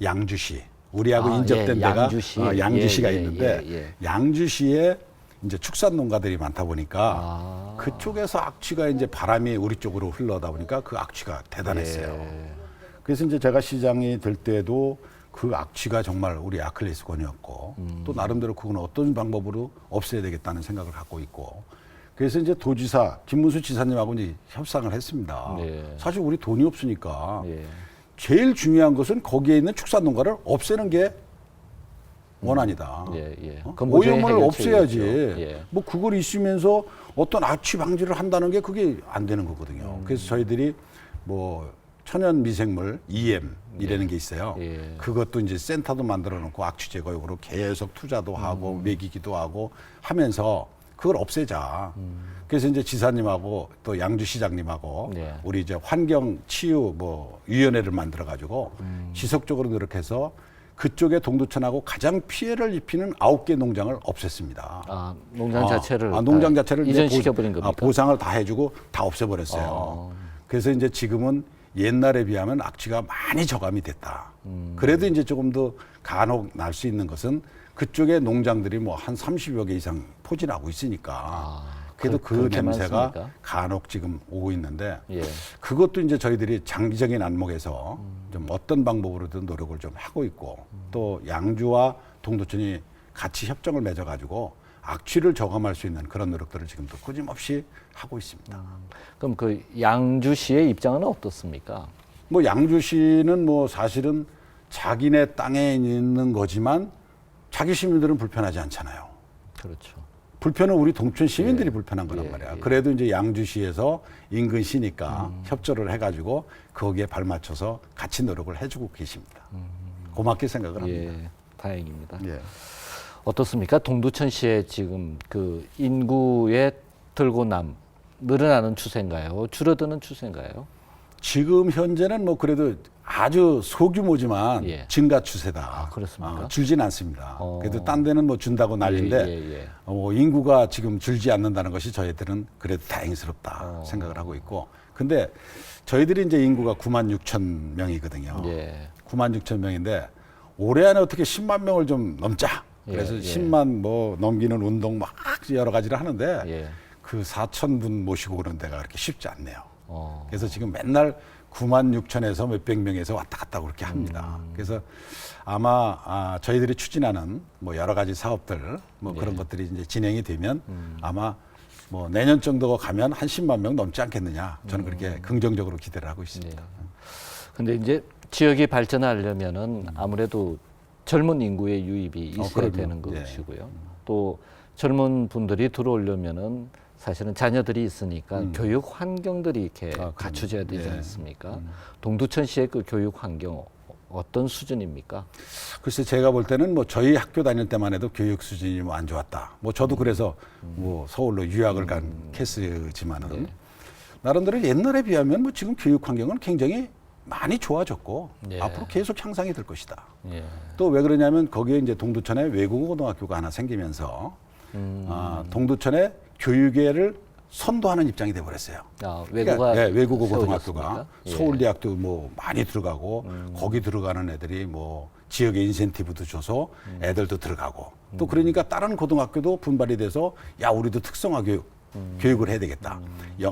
양주시 우리하고 아, 인접된 예, 데가 양주시. 양주시가 예, 예, 있는데 예, 예. 양주시에 이제 축산 농가들이 많다 보니까 아. 그쪽에서 악취가 이제 바람이 우리 쪽으로 흘러다 보니까 그 악취가 대단했어요. 예. 그래서 이제 제가 시장이 될 때도 그 악취가 정말 우리 아킬레스건이었고 또 나름대로 그건 어떤 방법으로 없애야 되겠다는 생각을 갖고 있고 그래서 이제 도지사 김문수 지사님하고 이제 협상을 했습니다. 네. 사실 우리 돈이 없으니까 예. 제일 중요한 것은 거기에 있는 축산농가를 없애는 게 원안이다. 예, 예. 어? 근본적인 오염을 없애야지. 해결책이겠죠. 예. 뭐 그걸 있으면서 어떤 악취 방지를 한다는 게 그게 안 되는 거거든요. 그래서 저희들이 뭐 천연 미생물 EM이라는 게 있어요. 예. 그것도 이제 센터도 만들어 놓고 악취 제거용으로 계속 투자도 하고 먹이기도 하고 하면서 그걸 없애자. 그래서 이제 지사님하고 또 양주시장님하고 네. 우리 이제 환경 치유 뭐 위원회를 만들어 가지고 지속적으로 노력해서 그쪽에 동두천하고 가장 피해를 입히는 9개 농장을 없앴습니다. 아, 농장 자체를 농장 자체를 이제 이전시켜버린 겁니까? 보상을 다 해주고 다 없애버렸어요. 그래서 이제 지금은 옛날에 비하면 악취가 많이 저감이 됐다. 그래도 이제 조금 더 간혹 날 수 있는 것은 그쪽에 농장들이 뭐 한 30여 개 이상 포진하고 있으니까 그래도 그 그렇게 냄새가 많습니까? 간혹 지금 오고 있는데 예. 그것도 이제 저희들이 장기적인 안목에서 좀 어떤 방법으로든 노력을 좀 하고 있고 또 양주와 동두천이 같이 협정을 맺어가지고 악취를 저감할 수 있는 그런 노력들을 지금도 끊임없이 하고 있습니다. 그럼 그 양주시의 입장은 어떻습니까? 뭐 양주시는 뭐 사실은 자기네 땅에 있는 거지만 자기 시민들은 불편하지 않잖아요. 그렇죠. 불편은 우리 동천 시민들이 불편한 거란 예, 말이야. 예. 그래도 이제 양주시에서 인근 시니까 협조를 해가지고 거기에 발맞춰서 같이 노력을 해주고 계십니다. 고맙게 생각을 합니다. 예, 다행입니다. 예. 어떻습니까? 동두천시의 지금 그 인구의 들고남 늘어나는 추세인가요? 줄어드는 추세인가요? 지금 현재는 뭐 그래도 아주 소규모지만 예. 증가 추세다. 아, 그렇습니까? 줄진 않습니다. 어. 그래도 딴 데는 뭐 준다고 난리인데 예, 예. 인구가 지금 줄지 않는다는 것이 저희들은 그래도 다행스럽다 생각을 하고 있고 근데 저희들이 이제 인구가 9만 6천 명이거든요. 예. 9만 6천 명인데 올해 안에 어떻게 10만 명을 좀 넘자. 그래서 예, 예. 10만 뭐 넘기는 운동 막 여러 가지를 하는데 예. 그 4천 분 모시고 오는 데가 그렇게 쉽지 않네요. 그래서 지금 맨날 96,000에서 몇백 명에서 왔다 갔다 그렇게 합니다. 그래서 아마 저희들이 추진하는 뭐 여러 가지 사업들 뭐 그런 것들이 이제 진행이 되면 아마 뭐 내년 정도 가면 한 10만 명 넘지 않겠느냐. 저는 그렇게 긍정적으로 기대를 하고 있습니다. 근데 이제 지역이 발전하려면은 아무래도 젊은 인구의 유입이 있어야 그럼요. 되는 예. 것이고요. 또 젊은 분들이 들어오려면은 사실은 자녀들이 있으니까 교육 환경들이 이렇게 그럼요. 갖춰져야 되지 예. 않습니까? 동두천시의 그 교육 환경 어떤 수준입니까? 글쎄 제가 볼 때는 뭐 저희 학교 다닐 때만 해도 교육 수준이 뭐 안 좋았다. 뭐 저도 그래서 뭐 서울로 유학을 간 케이스지만은 나름대로 옛날에 비하면 뭐 지금 교육 환경은 굉장히 많이 좋아졌고 예. 앞으로 계속 향상이 될 것이다. 예. 또 왜 그러냐면 거기에 이제 동두천에 외국어 고등학교가 하나 생기면서 동두천에 교육계를 선도하는 입장이 돼버렸어요. 외국어 외국어 고등학교가 예. 서울대학도 뭐 많이 들어가고 거기 들어가는 애들이 뭐 지역의 인센티브도 줘서 애들도 들어가고 또 그러니까 다른 고등학교도 분발이 돼서 야 우리도 특성화 교육을 해야 되겠다.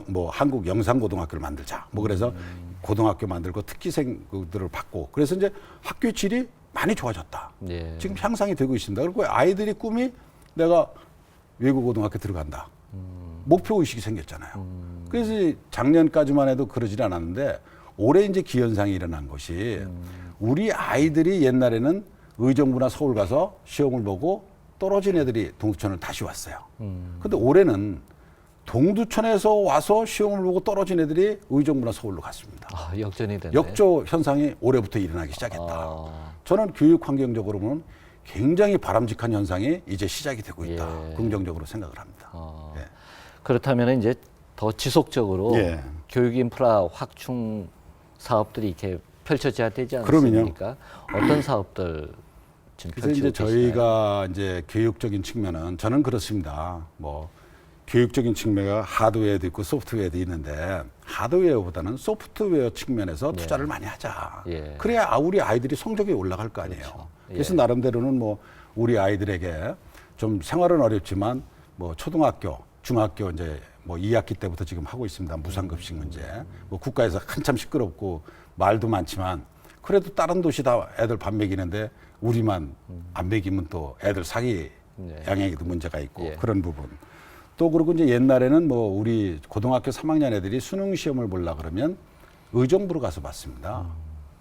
뭐 한국 영상고등학교를 만들자. 뭐 그래서 고등학교 만들고 특기생들을 받고 그래서 이제 학교 질이 많이 좋아졌다. 예. 지금 향상이 되고 있습니다. 그리고 아이들이 꿈이 내가 외국 고등학교 들어간다. 목표 의식이 생겼잖아요. 그래서 작년까지만 해도 그러질 않았는데 올해 이제 기현상이 일어난 것이 우리 아이들이 옛날에는 의정부나 서울 가서 시험을 보고 떨어진 애들이 동두천을 다시 왔어요. 근데 올해는 동두천에서 와서 시험을 보고 떨어진 애들이 의정부나 서울로 갔습니다. 역전이 됐네. 역조 현상이 올해부터 일어나기 시작했다. 저는 교육 환경적으로 보면 굉장히 바람직한 현상이 이제 시작이 되고 있다. 예. 긍정적으로 생각을 합니다. 예. 그렇다면 이제 더 지속적으로 예. 교육 인프라 확충 사업들이 이렇게 펼쳐져야 되지 그러면요. 않습니까? 어떤 사업들 지금 그래서 이제 펼치고 계시나요? 저희가 이제 교육적인 측면은 저는 그렇습니다. 뭐 교육적인 측면가 하드웨어도 있고 소프트웨어도 있는데 하드웨어보다는 소프트웨어 측면에서 투자를 많이 하자. 예. 그래야 우리 아이들이 성적이 올라갈 거 아니에요. 그렇죠. 그래서 예. 나름대로는 뭐 우리 아이들에게 좀 생활은 어렵지만 뭐 초등학교, 중학교 이제 뭐 2학기 때부터 지금 하고 있습니다. 무상급식 문제. 뭐 국가에서 한참 시끄럽고 말도 많지만 그래도 다른 도시 다 애들 밥 먹이는데 우리만 안 먹이면 또 애들 사기 네. 양에도 문제가 있고 예. 그런 부분. 또 그리고 이제 옛날에는 뭐 우리 고등학교 3학년 애들이 수능 시험을 보려 그러면 의정부로 가서 봤습니다.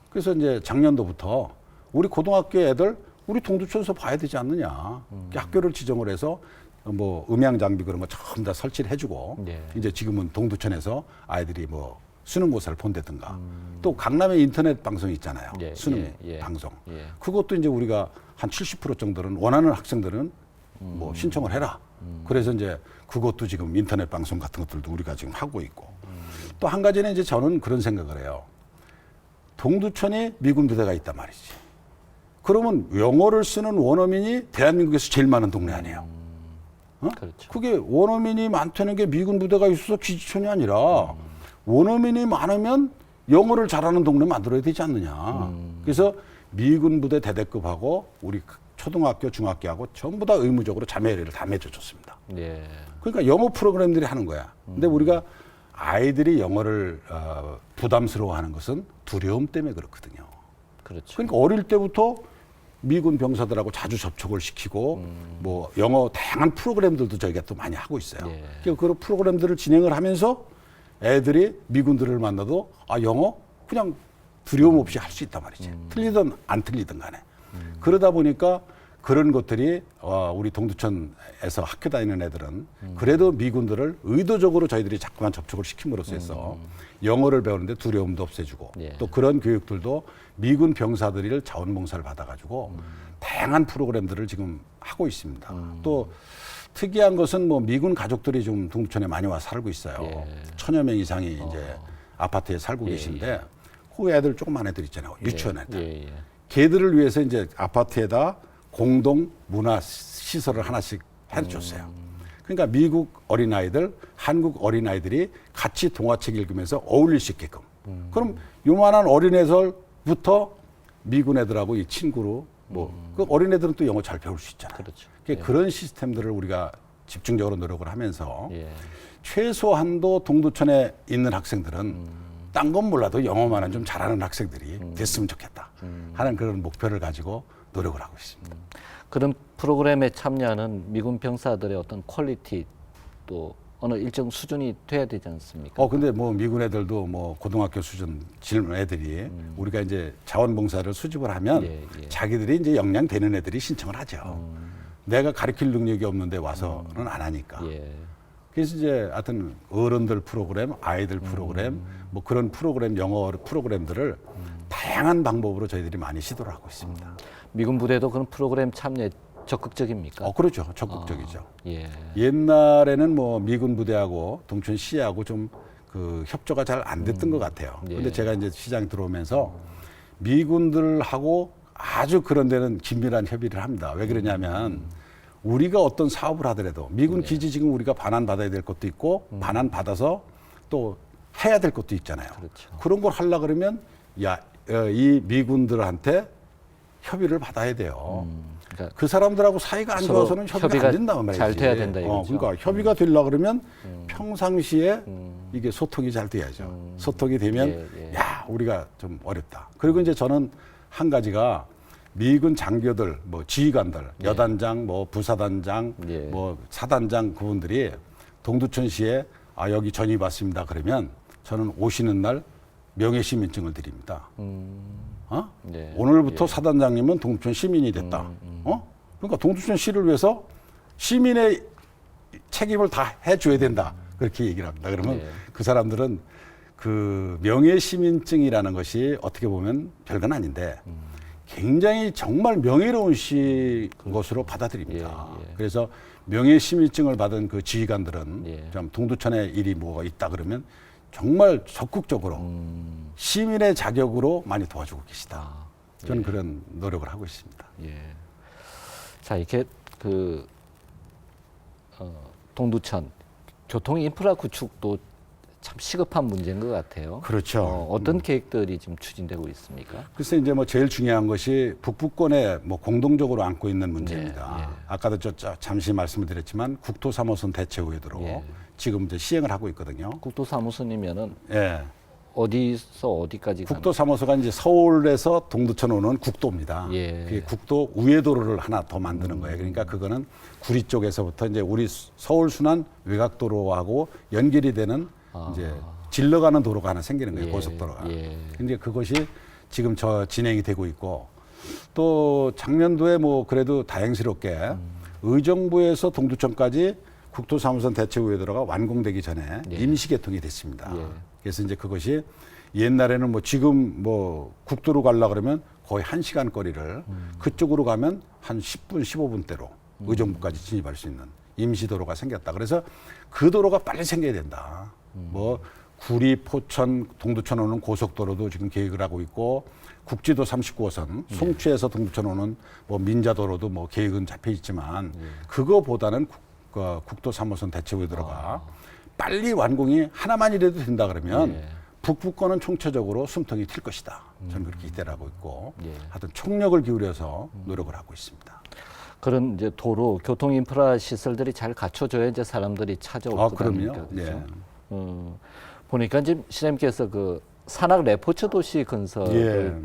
그래서 이제 작년도부터 우리 고등학교 애들 우리 동두천에서 봐야 되지 않느냐. 학교를 지정을 해서 뭐 음향 장비 그런 거 전부 다 설치를 해주고 예. 이제 지금은 동두천에서 아이들이 뭐 수능고사를 본다든가 또 강남에 인터넷 방송이 있잖아요. 예, 수능 예, 예. 방송. 예. 그것도 이제 우리가 한 70% 정도는 원하는 학생들은 뭐 신청을 해라. 그래서 이제 그것도 지금 인터넷 방송 같은 것들도 우리가 지금 하고 있고 또 한 가지는 이제 저는 그런 생각을 해요. 동두천에 미군 부대가 있단 말이지. 그러면 영어를 쓰는 원어민이 대한민국에서 제일 많은 동네 아니에요. 그렇죠. 그게 원어민이 많다는 게 미군 부대가 있어서 기지천이 아니라 원어민이 많으면 영어를 잘하는 동네 만들어야 되지 않느냐. 그래서 미군 부대 대대급하고 우리 초등학교, 중학교하고 전부 다 의무적으로 자매를 다 맺어줬습니다. 예. 그러니까 영어 프로그램들이 하는 거야. 근데 우리가 아이들이 영어를 부담스러워하는 것은 두려움 때문에 그렇거든요. 그렇죠. 그러니까 어릴 때부터 미군 병사들하고 자주 접촉을 시키고 뭐 영어 다양한 프로그램들도 저희가 또 많이 하고 있어요. 예. 그러니까 그런 프로그램들을 진행을 하면서 애들이 미군들을 만나도 영어 그냥 두려움 없이 할 수 있단 말이지. 틀리든 안 틀리든 간에. 그러다 보니까 그런 것들이 우리 동두천에서 학교 다니는 애들은 그래도 미군들을 의도적으로 저희들이 자꾸만 접촉을 시킴으로써 해서 영어를 배우는데 두려움도 없애주고 예. 또 그런 교육들도 미군 병사들이 자원봉사를 받아가지고 다양한 프로그램들을 지금 하고 있습니다. 또 특이한 것은 뭐 미군 가족들이 좀 동두천에 많이 와 살고 있어요. 예. 1000여 명 이상이 이제 아파트에 살고 계신데 그 애들 조그만 애들 있잖아요. 유치원 애들. 예, 예. 걔들을 위해서 이제 아파트에다 공동 문화 시설을 하나씩 해줬어요. 그러니까 미국 어린아이들, 한국 어린아이들이 같이 동화책 읽으면서 어울릴 수 있게끔. 그럼 요만한 어린애들부터 미군 애들하고 이 친구로 그 어린애들은 또 영어 잘 배울 수 있잖아요. 그렇죠. 그러니까 그런 시스템들을 우리가 집중적으로 노력을 하면서 예. 최소한도 동두천에 있는 학생들은 딴 건 몰라도 영어만은 좀 잘하는 학생들이 됐으면 좋겠다 하는 그런 목표를 가지고 노력을 하고 있습니다. 그런 프로그램에 참여하는 미군 병사들의 어떤 퀄리티 또 어느 일정 수준이 돼야 되지 않습니까? 근데 뭐 미군 애들도 뭐 고등학교 수준 질 애들이 우리가 이제 자원봉사를 수집을 하면 예, 예. 자기들이 이제 역량 되는 애들이 신청을 하죠. 내가 가르칠 능력이 없는데 와서는 안 하니까. 예. 그래서 이제 하여튼 어른들 프로그램, 아이들 프로그램, 뭐 그런 프로그램, 영어 프로그램들을 다양한 방법으로 저희들이 많이 시도를 하고 있습니다. 미군 부대도 그런 프로그램 참여에 적극적입니까? 그렇죠. 적극적이죠. 예. 옛날에는 뭐 미군 부대하고 동천시하고 좀 그 협조가 잘 안 됐던 것 같아요. 예. 근데 제가 이제 시장 들어오면서 미군들하고 아주 그런 데는 긴밀한 협의를 합니다. 왜 그러냐면 우리가 어떤 사업을 하더라도 미군 기지 지금 우리가 반환 받아야 될 것도 있고 반환 받아서 또 해야 될 것도 있잖아요. 그렇죠. 그런 걸 하려 그러면 이 미군들한테 협의를 받아야 돼요. 그러니까 그 사람들하고 사이가 안 서로 좋아서는 협의가 협의가 안 된다고 말이지. 잘 돼야 된다 이거죠. 그러니까 협의가 되려 그러면 평상시에 이게 소통이 잘 돼야죠. 소통이 되면 예. 야 우리가 좀 어렵다. 그리고 이제 저는 한 가지가 미군 장교들, 뭐 지휘관들, 여단장, 뭐 부사단장, 예. 뭐 사단장 그분들이 동두천시에 여기 전입 왔습니다. 그러면 저는 오시는 날 명예시민증을 드립니다. 네. 오늘부터 사단장님은 동두천 시민이 됐다. 그러니까 동두천 시를 위해서 시민의 책임을 다 해줘야 된다. 그렇게 얘기를 합니다. 그러면 네. 그 사람들은 그 명예시민증이라는 것이 어떻게 보면 별건 아닌데 굉장히 정말 명예로운 것으로 받아들입니다. 예. 그래서 명예시민증을 받은 그 지휘관들은 예. 좀 동두천에 일이 뭐가 있다 그러면 정말 적극적으로 시민의 자격으로 많이 도와주고 계시다. 저는 그런 노력을 하고 있습니다. 예. 자, 이렇게 동두천 교통 인프라 구축도 참 시급한 문제인 것 같아요. 그렇죠. 어떤 계획들이 지금 추진되고 있습니까? 글쎄 이제 뭐 제일 중요한 것이 북부권에 뭐 공동적으로 안고 있는 문제입니다. 예. 아까도 잠시 말씀을 드렸지만 국토 3호선 대체 우회도로 예. 지금 이제 시행을 하고 있거든요. 국토사무소님면은 예. 어디서 어디까지 국토 3호소가 이제 서울에서 동두천 오는 국도입니다. 예. 그게 국도 우회도로를 하나 더 만드는 거예요. 그러니까 그거는 구리 쪽에서부터 이제 우리 서울 순환 외곽도로하고 연결이 되는 이제 질러가는 도로가 하나 생기는 거예요. 예. 고속도로가. 예. 근데 그것이 지금 진행이 되고 있고 또 작년도에 뭐 그래도 다행스럽게 의정부에서 동두천까지 국토 3호선 대체 우회도로가 완공되기 전에 예. 임시 개통이 됐습니다. 예. 그래서 이제 그것이 옛날에는 뭐 지금 뭐 국도로 가려 그러면 거의 1시간 거리를 그쪽으로 가면 한 10분, 15분대로 의정부까지 진입할 수 있는 임시 도로가 생겼다. 그래서 그 도로가 빨리 생겨야 된다. 뭐 구리, 포천, 동두천 오는 고속도로도 지금 계획을 하고 있고 국지도 39호선, 송취에서 동두천 오는 뭐 민자도로도 뭐 계획은 잡혀 있지만 그거보다는 국도 3호선 대체 우회도로가 빨리 완공이 하나만이라도 된다 그러면 예. 북부권은 총체적으로 숨통이 튈 것이다. 저는 그렇게 기대를 하고 있고 예. 하여튼 총력을 기울여서 노력을 하고 있습니다. 그런 이제 도로, 교통 인프라 시설들이 잘 갖춰져야 이제 사람들이 찾아올 그럼요. 거니까. 네. 보니까 지금 시장님께서 그 산악 레포츠 도시 건설을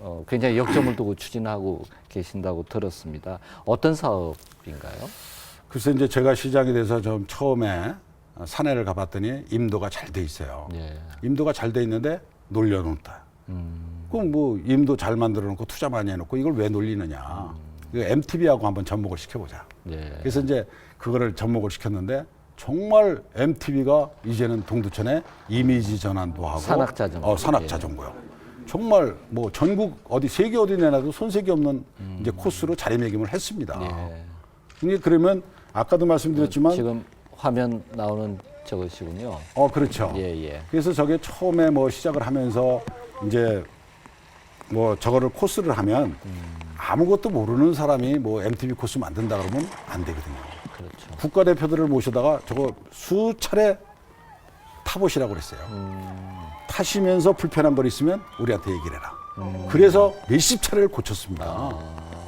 예. 굉장히 역점을 두고 추진하고 계신다고 들었습니다. 어떤 사업인가요? 글쎄 이제 제가 시장에 대해서 좀 처음에 산해를 가봤더니 임도가 잘 돼 있어요. 예. 임도가 잘 돼 있는데 놀려놓다. 그럼 뭐 임도 잘 만들어 놓고 투자 많이 해놓고 이걸 왜 놀리느냐. MTB하고 한번 접목을 시켜보자. 예. 그래서 이제 그거를 접목을 시켰는데 정말 MTB가 이제는 동두천에 이미지 전환도 하고 산악자전거. 산악자전거요. 정말 뭐 전국 세계 어디 내놔도 손색이 없는 이제 코스로 자리매김을 했습니다. 예. 근데 그러면 아까도 말씀드렸지만 지금 화면 나오는 저것이군요. 그렇죠. 예, 예. 그래서 저게 처음에 뭐 시작을 하면서 이제 뭐 저거를 코스를 하면 아무것도 모르는 사람이 뭐 MTB 코스 만든다 그러면 안 되거든요. 그렇죠. 국가대표들을 모셔다가 저거 수차례 타보시라고 그랬어요. 타시면서 불편한 거 있으면 우리한테 얘기를 해라. 그래서 몇십 차례를 고쳤습니다.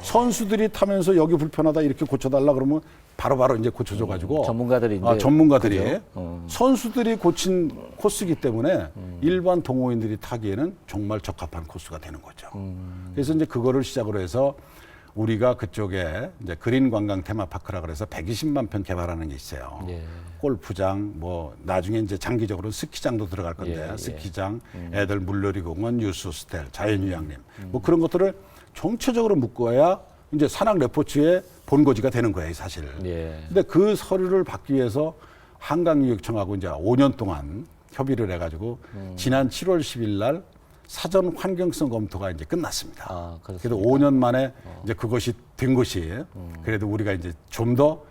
선수들이 타면서 여기 불편하다 이렇게 고쳐달라 그러면 바로바로 이제 고쳐줘가지고 전문가들이 이제 전문가들이 그죠? 선수들이 고친 코스이기 때문에 일반 동호인들이 타기에는 정말 적합한 코스가 되는 거죠. 그래서 이제 그거를 시작으로 해서 우리가 그쪽에 이제 그린 관광 테마파크라 그래서 120만 평 개발하는 게 있어요. 예. 골프장, 뭐 나중에 이제 장기적으로 스키장도 들어갈 건데 예, 예. 스키장, 애들 물놀이 공원, 뉴스 호스텔, 자연휴양림 뭐 그런 것들을 전체적으로 묶어야 이제 산악 레포츠의 본거지가 되는 거예요, 사실. 예. 근데 그 서류를 받기 위해서 한강유역청하고 이제 5년 동안 협의를 해가지고 지난 7월 10일 날 사전 환경성 검토가 이제 끝났습니다. 아, 그래도 그렇습니까? 5년 만에 이제 그것이 된 것이 그래도 우리가 이제 좀 더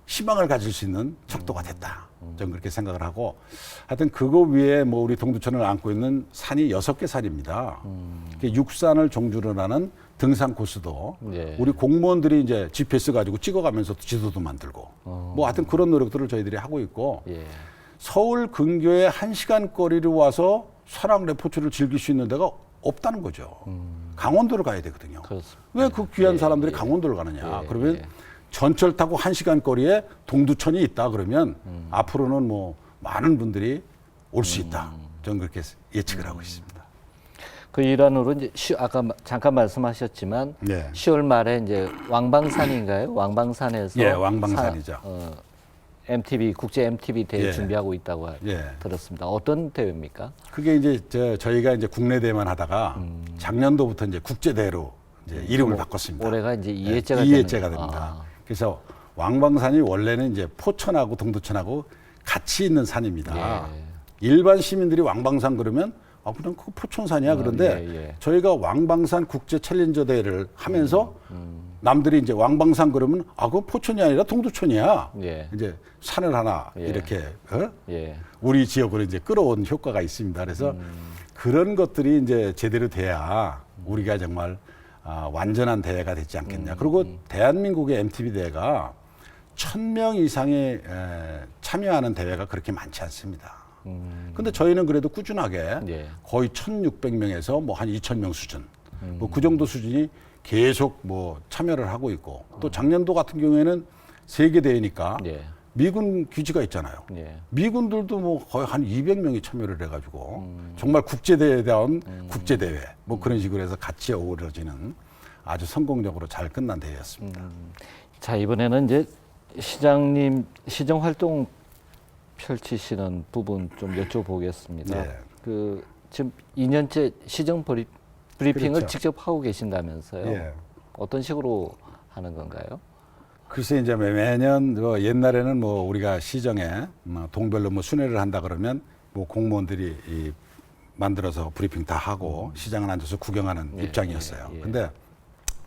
희망을 가질 수 있는 척도가 됐다. 저는 그렇게 생각을 하고 하여튼 그거 위에 뭐 우리 동두천을 안고 있는 산이 6개 산입니다. 육산을 종주로 하는 등산 코스도 예. 우리 공무원들이 이제 GPS 가지고 찍어가면서 지도도 만들고 뭐 하여튼 그런 노력들을 저희들이 하고 있고 예. 서울 근교에 1시간 거리로 와서 산악 레포츠를 즐길 수 있는 데가 없다는 거죠. 강원도를 가야 되거든요. 그렇습니다. 왜 그 귀한 예, 사람들이 예. 강원도를 가느냐. 예, 그러면 예. 전철 타고 1시간 거리에 동두천이 있다 그러면 앞으로는 뭐 많은 분들이 올 수 있다. 저는 그렇게 예측을 하고 있습니다. 그 일환으로 이제 아까 잠깐 말씀하셨지만 네. 10월 말에 이제 왕방산인가요? 왕방산에서 예, 왕방산이죠. MTB 국제 MTB 대회 예. 준비하고 있다고 예. 들었습니다. 어떤 대회입니까? 그게 이제 저희가 이제 국내 대회만 하다가 작년도부터 이제 국제 대회로 이제 이름을 바꿨습니다. 올해가 이제 네, 2회째가 2회째가 되는 됩니다. 아. 그래서 왕방산이 원래는 이제 포천하고 동두천하고 같이 있는 산입니다. 예. 일반 시민들이 왕방산 그러면 그냥 그 포천산이야. 그런데 예, 예. 저희가 왕방산 국제 챌린저 대회를 하면서 남들이 이제 왕방산 그러면 그거 포천이 아니라 동두천이야. 예. 이제 산을 하나 예. 이렇게 예. 우리 지역으로 이제 끌어온 효과가 있습니다. 그래서 그런 것들이 이제 제대로 돼야 우리가 정말 완전한 대회가 되지 않겠냐. 그리고 대한민국의 MTB 대회가 1,000명 이상의 참여하는 대회가 그렇게 많지 않습니다. 근데 저희는 그래도 꾸준하게 예. 거의 1,600명에서 뭐 한 2,000명 수준, 뭐 그 정도 수준이 계속 뭐 참여를 하고 있고 또 작년도 같은 경우에는 세계 대회니까 예. 미군 기지가 있잖아요. 예. 미군들도 뭐 거의 한 200명이 참여를 해가지고 정말 국제대회다운 국제대회 뭐 그런 식으로 해서 같이 어우러지는 아주 성공적으로 잘 끝난 대회였습니다. 자, 이번에는 이제 시장님 시정 활동 펼치시는 부분 좀 여쭤보겠습니다. 네. 그 지금 2년째 시정 브리핑을 그렇죠. 직접 하고 계신다면서요. 예. 어떤 식으로 하는 건가요? 글쎄 이제 매년 뭐 옛날에는 뭐 우리가 시정에 뭐 동별로 뭐 순회를 한다 그러면 뭐 공무원들이 만들어서 브리핑 다 하고 시장을 앉아서 구경하는 예, 입장이었어요. 예, 예. 근데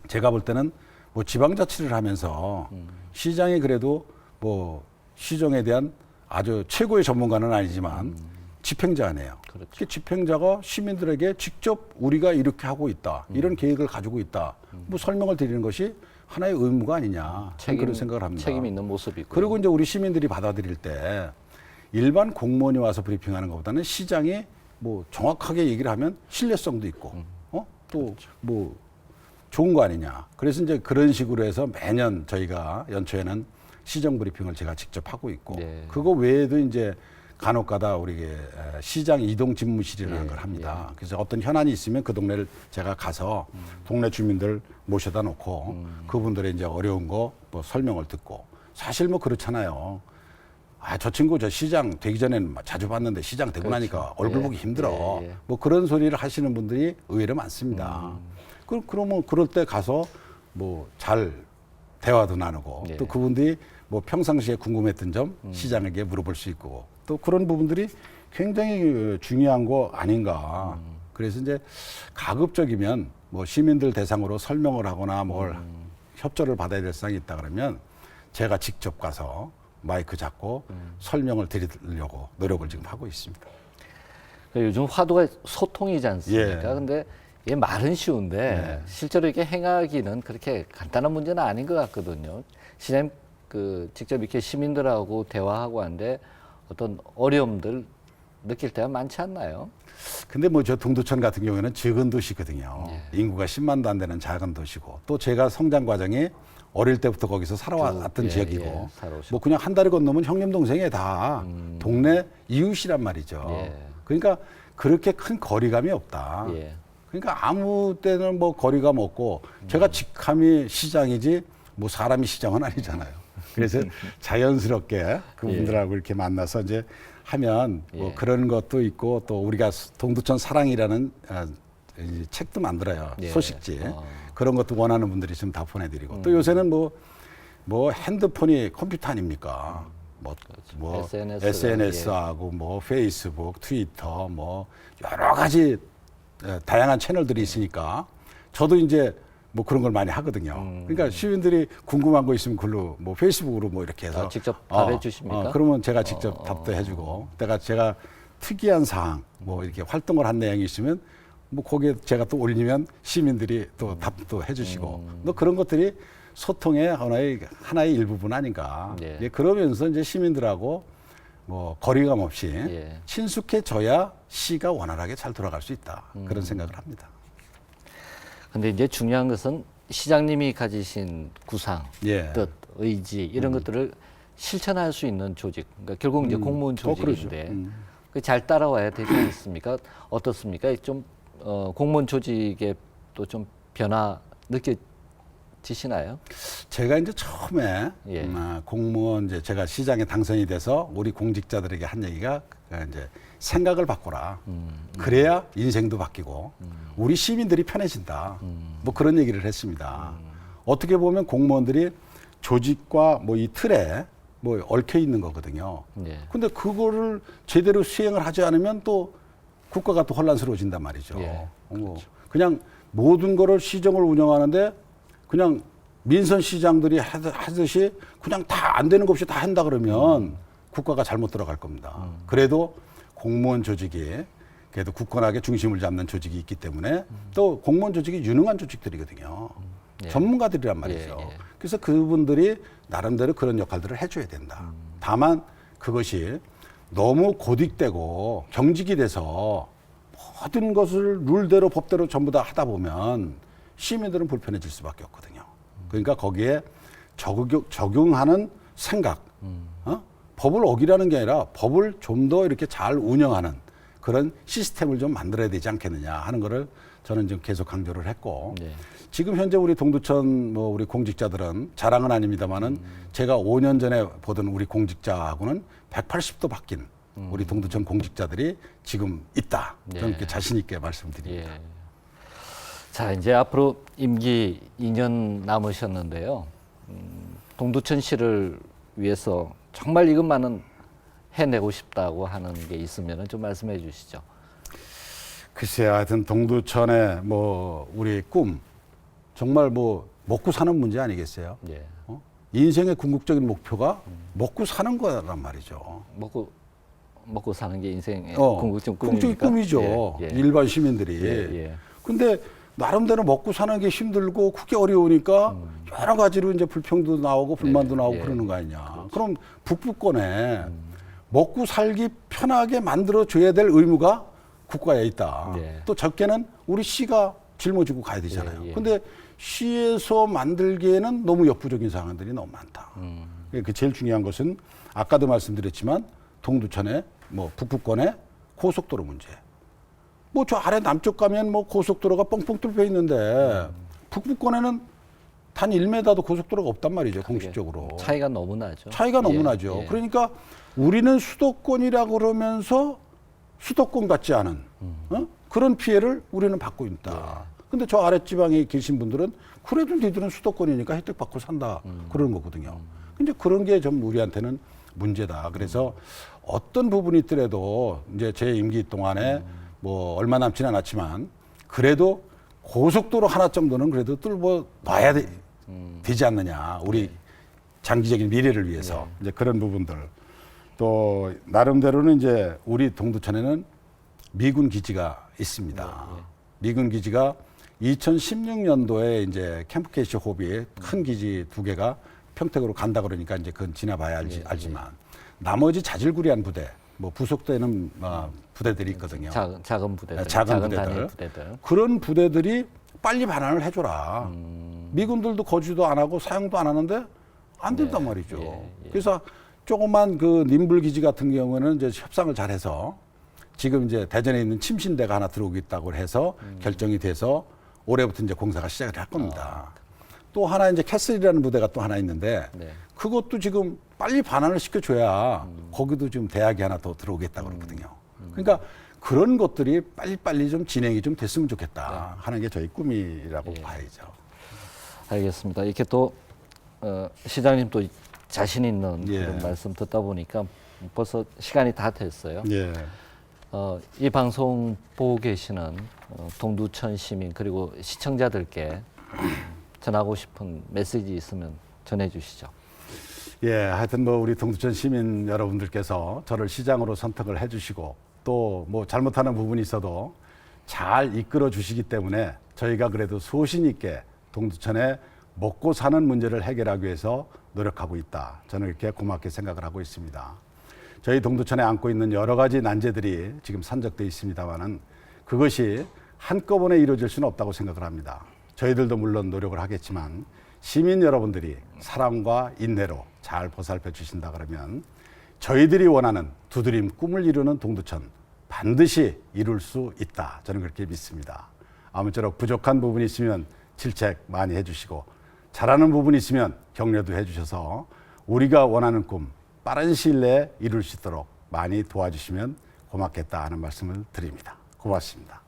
제가 볼 때는 뭐 지방자치를 하면서 시장이 그래도 뭐 시정에 대한 아주 최고의 전문가는 아니지만 집행자네요. 그렇죠. 그 집행자가 시민들에게 직접 우리가 이렇게 하고 있다. 이런 계획을 가지고 있다. 뭐 설명을 드리는 것이 하나의 의무가 아니냐. 저는 그런 생각을 합니다. 책임 있는 모습이고. 그리고 이제 우리 시민들이 받아들일 때 일반 공무원이 와서 브리핑하는 것보다는 시장이 뭐 정확하게 얘기를 하면 신뢰성도 있고 또 뭐 좋은 거 아니냐. 그래서 이제 그런 식으로 해서 매년 저희가 연초에는 시정 브리핑을 제가 직접 하고 있고 네. 그거 외에도 이제 간혹가다 우리 시장 이동 집무실이라는 걸 합니다. 그래서 어떤 현안이 있으면 그 동네를 제가 가서 동네 주민들 모셔다 놓고 그분들의 이제 어려운 거 뭐 설명을 듣고 사실 뭐 그렇잖아요. 저 친구 저 시장 되기 전에는 자주 봤는데 시장 되고 나니까 얼굴 보기 힘들어. 예, 예. 뭐 그런 소리를 하시는 분들이 의외로 많습니다. 그러면 그럴 때 가서 뭐 잘 대화도 나누고 예. 또 그분들이 뭐 평상시에 궁금했던 점 시장에게 물어볼 수 있고 또 그런 부분들이 굉장히 중요한 거 아닌가. 그래서 이제 가급적이면 뭐 시민들 대상으로 설명을 하거나 뭘 협조를 받아야 될 사항이 있다 그러면 제가 직접 가서 마이크 잡고 설명을 드리려고 노력을 지금 하고 있습니다. 요즘 화두가 소통이지 않습니까? 예. 근데 이게 말은 쉬운데 네. 실제로 이렇게 행하기는 그렇게 간단한 문제는 아닌 것 같거든요. 시장 직접 이렇게 시민들하고 대화하고 하는데 어떤 어려움들 느낄 때가 많지 않나요? 근데 뭐 저 동두천 같은 경우에는 적은 도시거든요. 예. 인구가 10만도 안 되는 작은 도시고 또 제가 성장 과정이 어릴 때부터 거기서 살아왔던 예, 지역이고 예, 살아오셨고. 뭐 그냥 한 다리 건너면 형님 동생이 다 동네 이웃이란 말이죠. 예. 그러니까 그렇게 큰 거리감이 없다. 예. 그러니까 아무 때는 뭐 거리감 없고 제가 직함이 시장이지 뭐 사람이 시장은 아니잖아요. 그래서 자연스럽게 그분들하고 이렇게 만나서 이제 하면 뭐 예. 그런 것도 있고 또 우리가 동두천 사랑이라는 이 책도 만들어요. 예. 소식지. 그런 것도 원하는 분들이 지금 다 보내드리고 또 요새는 뭐 핸드폰이 컴퓨터 아닙니까? 뭐 SNS가, SNS하고 뭐 페이스북, 트위터 뭐 여러 가지 다양한 채널들이 있으니까 저도 이제 뭐 그런 걸 많이 하거든요. 그러니까 시민들이 궁금한 거 있으면 글로 뭐 페이스북으로 뭐 이렇게 해서 직접 답해 주십니까? 그러면 제가 직접 답도 해주고, 제가 특이한 사항 뭐 이렇게 활동을 한 내용이 있으면 뭐 거기에 제가 또 올리면 시민들이 또 답도 해주시고, 또 그런 것들이 소통의 하나의 일부분 아닌가. 예. 예, 그러면서 이제 시민들하고 뭐 거리감 없이 예. 친숙해져야 시가 원활하게 잘 돌아갈 수 있다. 그런 생각을 합니다. 근데 이제 중요한 것은 시장님이 가지신 구상, 예. 뜻, 의지 이런 것들을 실천할 수 있는 조직. 그러니까 결국 이제 공무원 조직인데 그렇죠. 그잘 따라와야 되지 않습니까? 어떻습니까? 좀 공무원 조직에 또 좀 변화 느껴지시나요? 제가 이제 처음에 예. 공무원 이제 제가 시장에 당선이 돼서 우리 공직자들에게 한 얘기가 이제 생각을 바꿔라. 그래야 인생도 바뀌고 우리 시민들이 편해진다. 뭐 그런 얘기를 했습니다. 어떻게 보면 공무원들이 조직과 뭐 이 틀에 뭐 얽혀 있는 거거든요. 예. 근데 그거를 제대로 수행을 하지 않으면 또 국가가 또 혼란스러워진단 말이죠. 예, 그냥 모든 거를 시정을 운영하는데 그냥 민선 시장들이 하듯이 그냥 다 안 되는 것 없이 다 한다 그러면 국가가 잘못 들어갈 겁니다. 그래도 공무원 조직이 그래도 굳건하게 중심을 잡는 조직이 있기 때문에 또 공무원 조직이 유능한 조직들이거든요. 예. 전문가들이란 말이죠. 예, 예. 그래서 그분들이 나름대로 그런 역할들을 해줘야 된다. 다만 그것이 너무 고딕되고 경직이 돼서 모든 것을 룰대로 법대로 전부 다 하다 보면 시민들은 불편해질 수밖에 없거든요. 그러니까 거기에 적용하는 생각, 법을 어기라는 게 아니라 법을 좀 더 이렇게 잘 운영하는 그런 시스템을 좀 만들어야 되지 않겠느냐 하는 거를 저는 지금 계속 강조를 했고, 네. 지금 현재 우리 동두천 뭐 우리 공직자들은 자랑은 아닙니다만은 제가 5년 전에 보던 우리 공직자하고는 180도 바뀐 우리 동두천 공직자들이 지금 있다. 저는 이렇게 자신 있게 말씀드립니다. 예. 자, 이제 앞으로 임기 2년 남으셨는데요. 동두천시를 위해서 정말 이것만은 해내고 싶다고 하는 게 있으면 좀 말씀해 주시죠. 글쎄, 하여튼 동두천의 뭐 우리 꿈, 정말 뭐 먹고 사는 문제 아니겠어요? 예. 인생의 궁극적인 목표가 먹고 사는 거란 말이죠. 먹고 사는 게 인생의 궁극적인 꿈입니까? 꿈이죠. 예, 예. 일반 시민들이. 예, 예. 근데 나름대로 먹고 사는 게 힘들고 그게 어려우니까 여러 가지로 이제 불평도 나오고 불만도 예, 나오고 예. 그러는 거 아니냐. 그럼 북부권에 먹고 살기 편하게 만들어 줘야 될 의무가 국가에 있다. 예. 또 적게는 우리 시가 짊어지고 가야 되잖아요. 예, 예. 근데 시에서 만들기에는 너무 역부족인 상황들이 너무 많다. 그 제일 중요한 것은 아까도 말씀드렸지만 동두천에 뭐 북부권에 고속도로 문제. 뭐 저 아래 남쪽 가면 뭐 고속도로가 뻥뻥 뚫려 있는데 북부권에는 단 1m도 고속도로가 없단 말이죠, 공식적으로. 차이가 너무 나죠. 차이가 너무 예, 나죠. 예. 그러니까 우리는 수도권이라고 그러면서 수도권 같지 않은 그런 피해를 우리는 받고 있다. 근데 저 아랫지방에 계신 분들은 그래도 니들은 수도권이니까 혜택 받고 산다. 그러는 거거든요. 근데 그런 게 좀 우리한테는 문제다. 그래서 어떤 부분이 있더라도 이제 제 임기 동안에 뭐 얼마 남지는 않았지만 그래도 고속도로 하나 정도는 그래도 뚫어 놔야 되지 않느냐. 우리 장기적인 미래를 위해서. 이제 그런 부분들. 또 나름대로는 이제 우리 동두천에는 미군 기지가 있습니다. 미군 기지가 2016년도에 이제 캠프 캐시 호비에 큰 기지 2개가 평택으로 간다 그러니까 이제 그건 지나봐야 알지만 나머지 자질구레한 부대, 뭐 부속되는 부대들이 있거든요. 작은 부대들, 작은 단위 부대들. 부대들. 그런 부대들이 빨리 반환을 해줘라. 미군들도 거주도 안 하고 사용도 안 하는데 안 된단 네. 말이죠. 예. 그래서 조그만 그 님불 기지 같은 경우는 이제 협상을 잘해서 지금 이제 대전에 있는 침신대가 하나 들어오겠다고 해서 결정이 돼서 올해부터 이제 공사가 시작을 할 겁니다. 또 하나 이제 캐슬이라는 부대가 또 하나 있는데 네. 그것도 지금 빨리 반환을 시켜줘야 거기도 지금 대학이 하나 더 들어오겠다고 그러거든요. 그러니까 그런 것들이 빨리빨리 좀 진행이 좀 됐으면 좋겠다 하는 게 저희 꿈이라고 봐야죠. 알겠습니다. 이렇게 또 시장님 또 자신 있는 예. 그런 말씀 듣다 보니까 벌써 시간이 다 됐어요. 예. 이 방송 보고 계시는 동두천 시민 그리고 시청자들께 전하고 싶은 메시지 있으면 전해주시죠. 예, 하여튼 뭐 우리 동두천 시민 여러분들께서 저를 시장으로 선택을 해주시고 또 뭐 잘못하는 부분이 있어도 잘 이끌어 주시기 때문에 저희가 그래도 소신 있게 동두천에 먹고 사는 문제를 해결하기 위해서 노력하고 있다. 저는 이렇게 고맙게 생각을 하고 있습니다. 저희 동두천에 안고 있는 여러 가지 난제들이 지금 산적돼 있습니다만은 그것이 한꺼번에 이루어질 수는 없다고 생각을 합니다. 저희들도 물론 노력을 하겠지만 시민 여러분들이 사랑과 인내로 잘 보살펴 주신다 그러면 저희들이 원하는 두드림 꿈을 이루는 동두천 반드시 이룰 수 있다. 저는 그렇게 믿습니다. 아무쪼록 부족한 부분이 있으면 질책 많이 해주시고 잘하는 부분이 있으면 격려도 해주셔서 우리가 원하는 꿈 빠른 시일 내에 이룰 수 있도록 많이 도와주시면 고맙겠다 하는 말씀을 드립니다. 고맙습니다.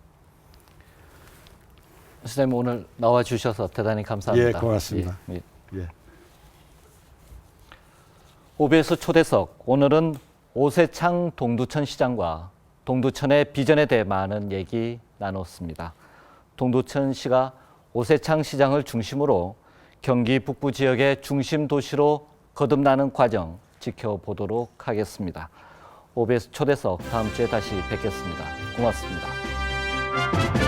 선생님 오늘 나와 주셔서 대단히 감사합니다. 예, 고맙습니다. 예. 예. OBS 초대석 오늘은 오세창 동두천 시장과 동두천의 비전에 대해 많은 얘기 나눴습니다. 동두천시가 오세창 시장을 중심으로 경기 북부 지역의 중심 도시로 거듭나는 과정 지켜보도록 하겠습니다. OBS 초대석 다음 주에 다시 뵙겠습니다. 고맙습니다.